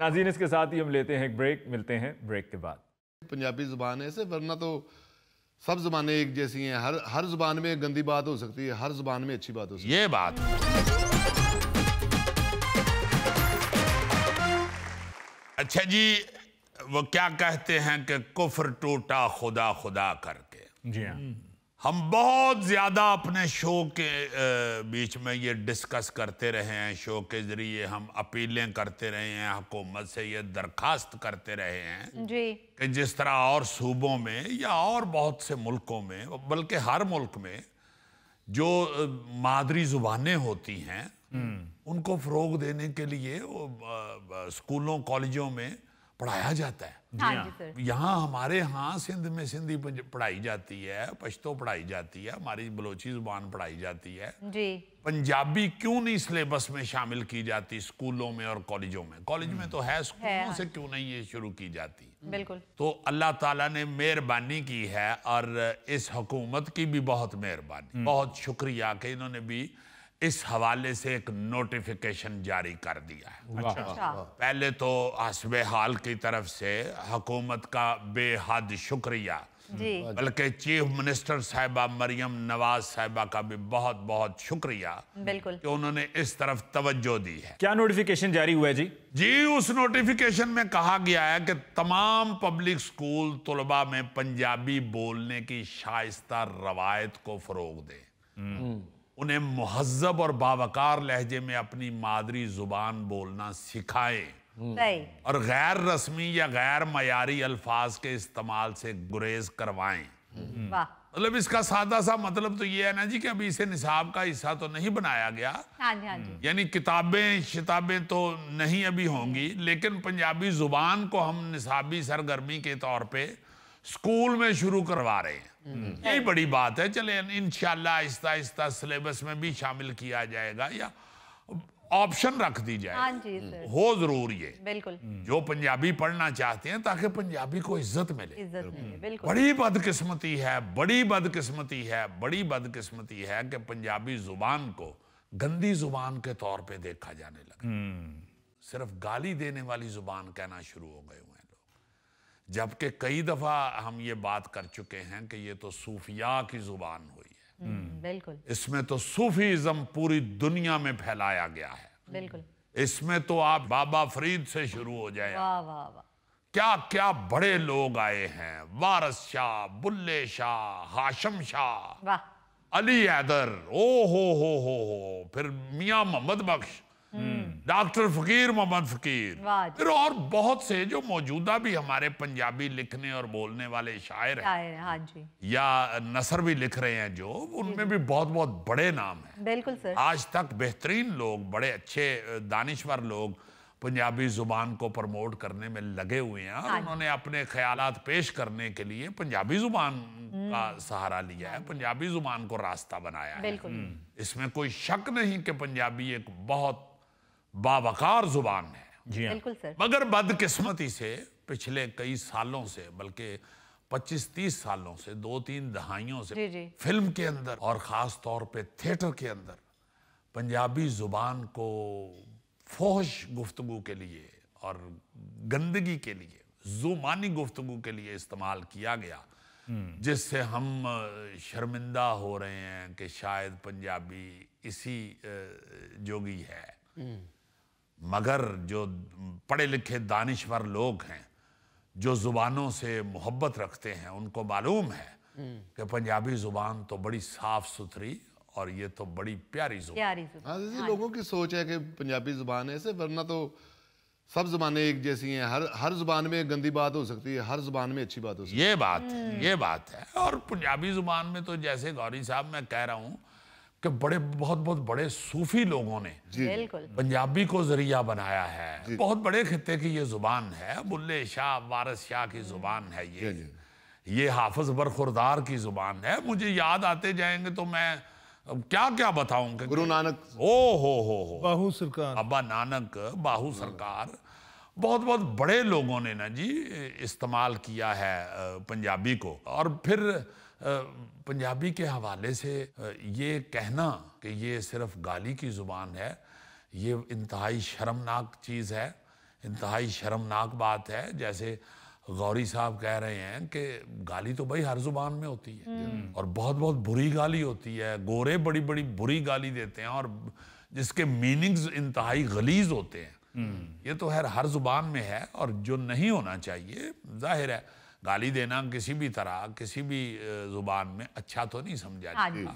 नाज़रीन इसके साथ ही हम लेते हैं एक ब्रेक, मिलते हैं ब्रेक के बाद। पंजाबी जुबान है ऐसे, वरना तो सब जुबानें एक जैसी हैं। हर जुबान में गंदी बात हो सकती है, हर जुबान में अच्छी बात हो सकती है। ये बात अच्छा जी, वो क्या कहते हैं कि कुफ्र टूटा खुदा खुदा करके। जी हाँ। हम बहुत ज़्यादा अपने शो के बीच में ये डिस्कस करते रहे हैं, शो के ज़रिए हम अपीलें करते रहे हैं, हुकूमत से ये दरखास्त करते रहे हैं जी कि जिस तरह और सूबों में या और बहुत से मुल्कों में, बल्कि हर मुल्क में जो मादरी ज़ुबानें होती हैं उनको फ़रोग देने के लिए स्कूलों कॉलेजों में पढ़ाया जाता है। हाँ जी सर। यहाँ हमारे यहाँ सिंध में सिंधी पढ़ाई जाती है, पश्तो पढ़ाई जाती है, हमारी बलोची ज़ुबान पढ़ाई जाती है जी। पंजाबी क्यों नहीं सिलेबस में शामिल की जाती स्कूलों में और कॉलेजों में? कॉलेज में तो है, स्कूलों से क्यों नहीं ये शुरू की जाती? बिल्कुल। तो अल्लाह ताला ने मेहरबानी की है और इस हुकूमत की भी बहुत मेहरबानी, बहुत शुक्रिया कि इन्होंने भी इस हवाले से एक नोटिफिकेशन जारी कर दिया है। अच्छा। पहले तो हस्बे हाल की तरफ से हुकूमत का बेहद शुक्रिया, जी। बल्कि चीफ मिनिस्टर साहिबा मरियम नवाज साहिबा का भी बहुत बहुत शुक्रिया बिल्कुल कि उन्होंने इस तरफ तवज्जो दी है। क्या नोटिफिकेशन जारी हुआ है जी? जी, उस नोटिफिकेशन में कहा गया है कि तमाम पब्लिक स्कूल तलबा में पंजाबी बोलने की शाइस्ता रवायत को फरोग दें, उन्हें मुहज्जब और बावकार लहजे में अपनी मादरी जुबान बोलना सिखाएं सही। और गैर रस्मी या गैर मयारी अल्फाज के इस्तेमाल से गुरेज करवाएं। वाह। मतलब इसका सादा सा मतलब तो ये है ना जी कि अभी इसे निसाब का हिस्सा तो नहीं बनाया गया, हाँ जी हाँ जी। यानी किताबें शिताबें तो नहीं अभी होंगी, लेकिन पंजाबी जुबान को हम निसाबी सरगर्मी के तौर पे स्कूल में शुरू करवा रहे हैं। यही बड़ी बात है। चले इंशाल्लाह आहिस्ता आहिस्ता सिलेबस में भी शामिल किया जाएगा या ऑप्शन रख दी जाए। हाँ जी सर। हो जरूर ये बिल्कुल। जो पंजाबी पढ़ना चाहते हैं ताकि पंजाबी को इज्जत मिले। इज्जत मिले, बिल्कुल। बड़ी बदकिस्मती है, बड़ी बदकिस्मती है, बड़ी बदकिस्मती है कि पंजाबी जुबान को गंदी जुबान के तौर पे देखा जाने लगा। सिर्फ गाली देने वाली जुबान कहना शुरू हो गए हुए हैं लोग, जबकि कई दफा हम ये बात कर चुके हैं कि ये तो सूफिया की जुबान हुई है। बिल्कुल। इसमें तो सूफीज़म पूरी दुनिया में फैलाया गया है। बिल्कुल। इसमें तो आप बाबा फरीद से शुरू हो जाए, वाह वाह वाह। क्या क्या बड़े लोग आए हैं, वारस शाह, बुल्ले शाह, हाशम शाह, वाह। अली हैदर, ओ हो, फिर मियां मोहम्मद बख्श, डॉक्टर फकीर मोहम्मद फकीर, वाह जी। फिर और बहुत से जो मौजूदा भी हमारे पंजाबी लिखने और बोलने वाले शायर हैं शायर, हाँ जी। या नसर भी लिख रहे हैं जो, उनमें भी बहुत बहुत बड़े नाम हैं। बिल्कुल सर। आज तक बेहतरीन लोग, बड़े अच्छे दानिश्वर लोग पंजाबी जुबान को प्रमोट करने में लगे हुए हैं और उन्होंने अपने ख्यालात पेश करने के लिए पंजाबी जुबान का सहारा लिया है, पंजाबी जुबान को रास्ता बनाया है। बिल्कुल। इसमें कोई शक नहीं कि पंजाबी एक बहुत बावकार जुबान है। जी हाँ। बिल्कुल सर। मगर बदकिस्मती से पिछले कई सालों से, बल्कि 25-30 सालों से, 2-3 दहाइयों से जी, जी। फिल्म के अंदर और ख़ास तौर पे थिएटर के अंदर पंजाबी ज़ुबान को फोहश गुफ्तगू के लिए और गंदगी के लिए, जुबानी गुफ्तगू के लिए इस्तेमाल किया गया, जिससे हम शर्मिंदा हो रहे हैं कि शायद पंजाबी इसी जोगी है। मगर जो पढ़े लिखे दानिश्वर लोग हैं, जो ज़ुबानों से मोहब्बत रखते हैं, उनको मालूम है कि पंजाबी ज़ुबान तो बड़ी साफ सुथरी और ये तो बड़ी प्यारी ज़ुबान। हाँ जी, लोगों की सोच है कि पंजाबी ज़ुबान ऐसे, वरना तो सब ज़ुबानें एक जैसी हैं। हर ज़ुबान में गंदी बात हो सकती है, हर ज़ुबान में अच्छी बात हो सकती है। ये बात है। और पंजाबी ज़ुबान में तो जैसे गौरी साहब मैं कह रहा हूँ कि बहुत बड़े सूफी लोगों ने बिल्कुल पंजाबी को जरिया बनाया है। बहुत बड़े खित्ते की ये जुबान है, बुल्ले शाह, वारस शाह की जुबान है ये हाफिज बरखुरदार की जुबान है। मुझे याद आते जाएंगे तो मैं क्या क्या बताऊं कि गुरु नानक, ओ हो बाहू सरकार, बाबा नानक, बाहू सरकार, बहुत बड़े लोगों ने ना जी इस्तेमाल किया है पंजाबी को। और फिर पंजाबी के हवाले से ये कहना कि ये सिर्फ गाली की ज़ुबान है, ये इंतहाई शर्मनाक चीज़ है, इंतहाई शर्मनाक बात है। जैसे गौरी साहब कह रहे हैं कि गाली तो भाई हर ज़ुबान में होती है और बहुत बुरी गाली होती है। गोरे बड़ी बुरी गाली देते हैं और जिसके मीनिंग्स इंतहाई गलीज होते हैं। ये तो हर ज़ुबान में है और जो नहीं होना चाहिए, जाहिर है गाली देना किसी भी तरह किसी भी जुबान में अच्छा तो नहीं समझा जाता,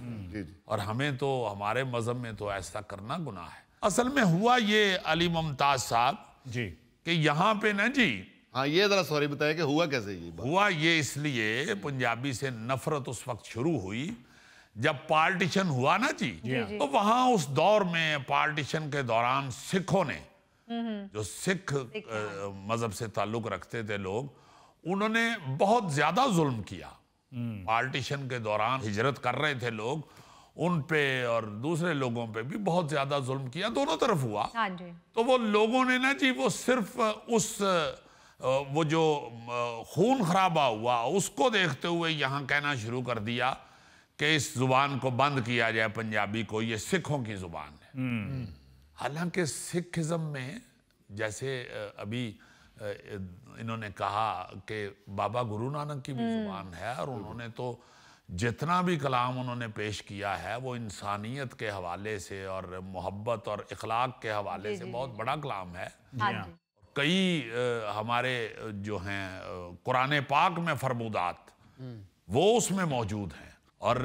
और हमें तो हमारे मजहब में तो ऐसा करना गुनाह है। असल में हुआ ये अली मुमताज साहब जी कि यहाँ पे ना जी, हाँ ये जरा सॉरी बताया कि हुआ कैसे ये बात? हुआ ये इसलिए पंजाबी से नफरत उस वक्त शुरू हुई जब पार्टीशन हुआ ना जी, तो वहां उस दौर में पार्टीशन के दौरान सिखों ने, जो सिख मजहब से ताल्लुक रखते थे लोग, उन्होंने बहुत ज्यादा जुल्म किया। पार्टीशन के दौरान हिजरत कर रहे थे लोग, उन पे और दूसरे लोगों पे भी बहुत ज्यादा जुल्म किया, दोनों तरफ हुआ। तो वो लोगों ने ना जी, वो सिर्फ उस वो जो खून खराबा हुआ उसको देखते हुए यहाँ कहना शुरू कर दिया कि इस जुबान को बंद किया जाए, पंजाबी को, ये सिखों की जुबान है। हालांकि सिखिज्म में जैसे अभी इन्होंने कहा कि बाबा गुरु नानक की भी जुबान है, और उन्होंने तो जितना भी कलाम उन्होंने पेश किया है वो इंसानियत के हवाले से और मोहब्बत और इखलाक के हवाले से बहुत बड़ा कलाम है। कई हमारे जो हैं कुरान पाक में फरमूदात वो उसमें मौजूद हैं, और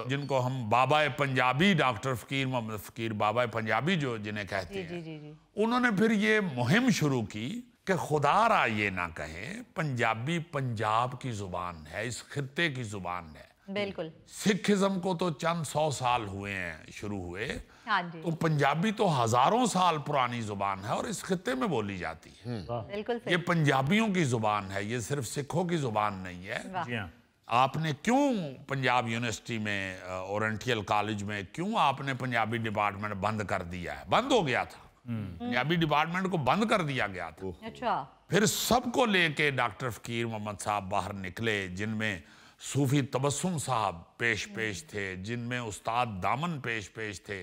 जिनको हम बाबा पंजाबी, डॉक्टर फ़कीर मोहम्मद फ़कीर बाबा पंजाबी जो जिन्हें कहते हैं, उन्होंने फिर ये मुहिम शुरू की कि खुदारा ये ना कहें पंजाबी पंजाब की जुबान है, इस खित्ते की जुबान है। बिल्कुल। सिखिज्म को तो चंद 100 साल हुए हैं शुरू हुए, तो पंजाबी तो हजारों साल पुरानी जुबान है और इस खित्ते में बोली जाती है। बिल्कुल सही। ये पंजाबियों की जुबान है, ये सिर्फ सिखों की जुबान नहीं है। आपने क्यों पंजाब यूनिवर्सिटी में, ओरिएंटल कॉलेज में, क्यों आपने पंजाबी डिपार्टमेंट बंद कर दिया है? बंद हो गया था, पंजाबी डिपार्टमेंट को बंद कर दिया गया था। अच्छा। फिर सबको लेके डॉक्टर फ़कीर मोहम्मद साहब बाहर निकले, जिनमें सूफी तबस्सुम साहब पेश थे, जिनमें उस्ताद दामन पेश थे,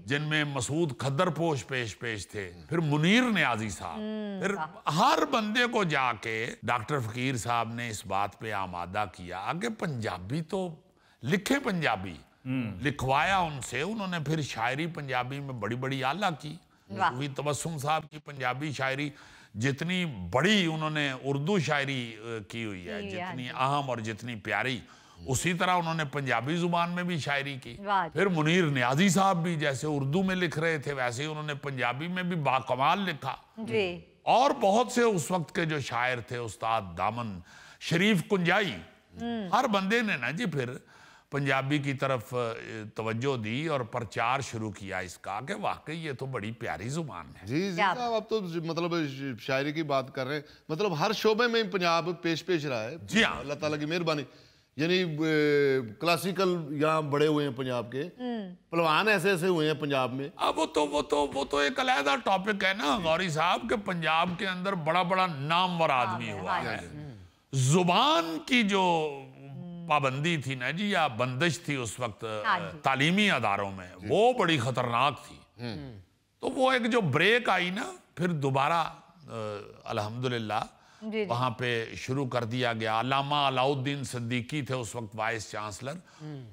जिनमें मसूद खद्दरपोश पेश थे, फिर मुनीर नियाजी साहब, फिर हर बंदे को जाके डॉक्टर फ़कीर साहब ने इस बात पे आमादा किया कि पंजाबी तो लिखे, पंजाबी लिखवाया उनसे। उन्होंने फिर शायरी पंजाबी में बड़ी बड़ी आला की। सूफी तबस्सुम साहब की पंजाबी शायरी जितनी बड़ी उन्होंने उर्दू शायरी की हुई है, जितनी अहम और जितनी प्यारी, उसी तरह उन्होंने पंजाबी जुबान में भी शायरी की। फिर मुनीर नियाजी साहब भी जैसे उर्दू में लिख रहे थे वैसे ही उन्होंने पंजाबी में भी बाकमाल लिखा। और बहुत से उस वक्त के जो शायर थे, उस्ताद दामन, शरीफ कुंजाई, हर बंदे ने ना जी फिर पंजाबी की तरफ तवज्जो दी और प्रचार शुरू किया इसका कि वाकई ये तो बड़ी प्यारी जुबान है। जी साहब, आप तो मतलब शायरी की बात कर रहे हैं, मतलब हर शोबे में पंजाब पेश रहा है। जी हाँ, अल्लाह ताला की मेहरबानी। यानी क्लासिकल यहाँ बड़े हुए हैं पंजाब के, पहलवान ऐसे हुए हैं पंजाब में। अब वो तो एक अलहदा टॉपिक है ना गौरी साहब, के पंजाब के अंदर बड़ा बड़ा नामवर आदमी हुआ है। जुबान की जो पाबंदी थी ना जी, या बंदिश थी उस वक्त तालीमी अदारों में, वो बड़ी खतरनाक थी। तो वो एक जो ब्रेक आई ना, फिर दोबारा अल्हम्दुलिल्लाह वहां पे शुरू कर दिया गया। अल्लामा अलाउद्दीन सिद्दीकी थे उस वक्त वाइस चांसलर,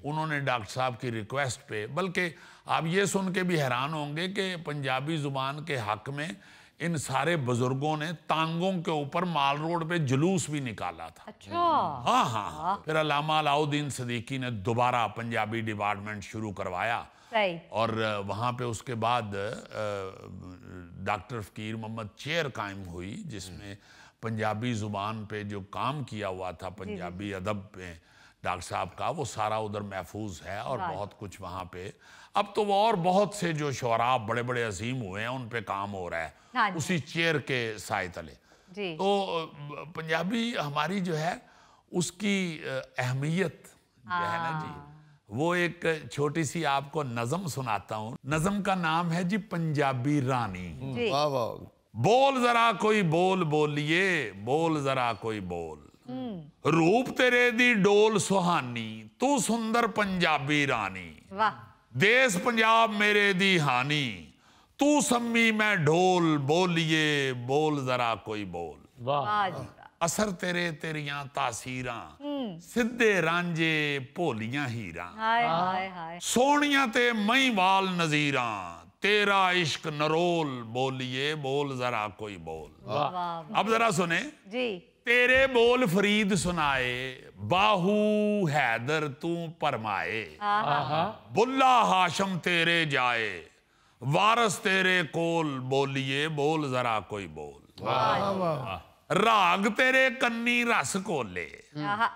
उन्होंने डॉक्टर साहब की रिक्वेस्ट पे, बल्कि आप ये सुन के भी हैरान होंगे कि पंजाबी जुबान के हक में इन सारे बुजुर्गों ने तांगों के ऊपर माल रोड पे जुलूस भी निकाला था। अच्छा। हाँ। फिर अल्लामा अलाउद्दीन सिद्दीकी ने दोबारा पंजाबी डिपार्टमेंट शुरू करवाया, और वहाँ पे उसके बाद डॉक्टर फ़कीर मोहम्मद चेयर कायम हुई, जिसमें पंजाबी ज़ुबान पे जो काम किया हुआ था, पंजाबी अदब पे डॉक्टर साहब का, वो सारा उधर महफूज है। और बहुत कुछ वहाँ पे अब तो वो और बहुत से जो शोरा बड़े बड़े अजीम हुए हैं उन पे काम हो रहा है उसी चेयर के साए तले। तो पंजाबी हमारी जो है उसकी अहमियत जो है ना जी, वो एक छोटी सी आपको नज़म सुनाता हूँ। नज़म का नाम है जी पंजाबी रानी। वाह वाह। बोल जरा कोई बोल बोलिए, बोल जरा कोई बोल, रूप तेरे दी डोल सुहानी, तू सुंदर पंजाबी रानी। देश पंजाब मेरे दी हानी, तू सम्मी मैं ढोल, बोलिए बोल जरा कोई बोल। असर तेरे तेरियां तासीरां, सिद्धे रांझे भोलियां हीरां, सोनिया ते मई वाल नजीरां, तेरा इश्क नरोल, बोलिए बोल जरा कोई बोल। अब जरा सुने जी। तेरे बोल फरीद सुनाए, बाहू हैदर तू फरमाए, बुल्ला हाशम तेरे जाए, वारस तेरे कोल बोलिए, बोल जरा कोई बोल। राग तेरे कन्नी रस कोले,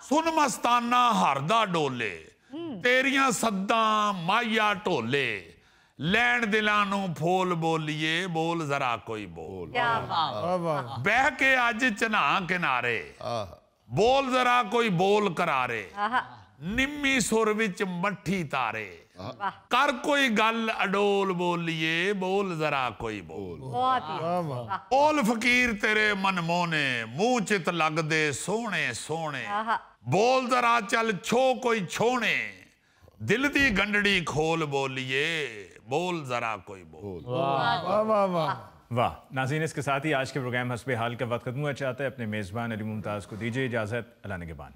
सुन मस्ताना हरदा डोले, तेरियां सद्दा माया ढोले, लैन दिलां नू फूल बोलिए, बोल जरा कोई बोल। बह के अज चना किनारे, बोल जरा कोई बोल करारे, निम्मी सुर विच मट्ठी तारे, कर कोई गल अडोल बोलिए, बोल जरा कोई बोल। बोल फकीर तेरे मनमोने, मुंह चित लगदे सोने सोने, बोल जरा चल छो कोई छोने, दिल दी गंडड़ी खोल बोलिए, बोल जरा कोई बोल। वाह नाज़रीन, इसके साथ ही आज के प्रोग्राम हस्बे हाल का वक्त खत्म हुआ चाहता है। अपने मेज़बान अली मुमताज़ को दीजिए इजाज़त। अल्लाह निगहबान।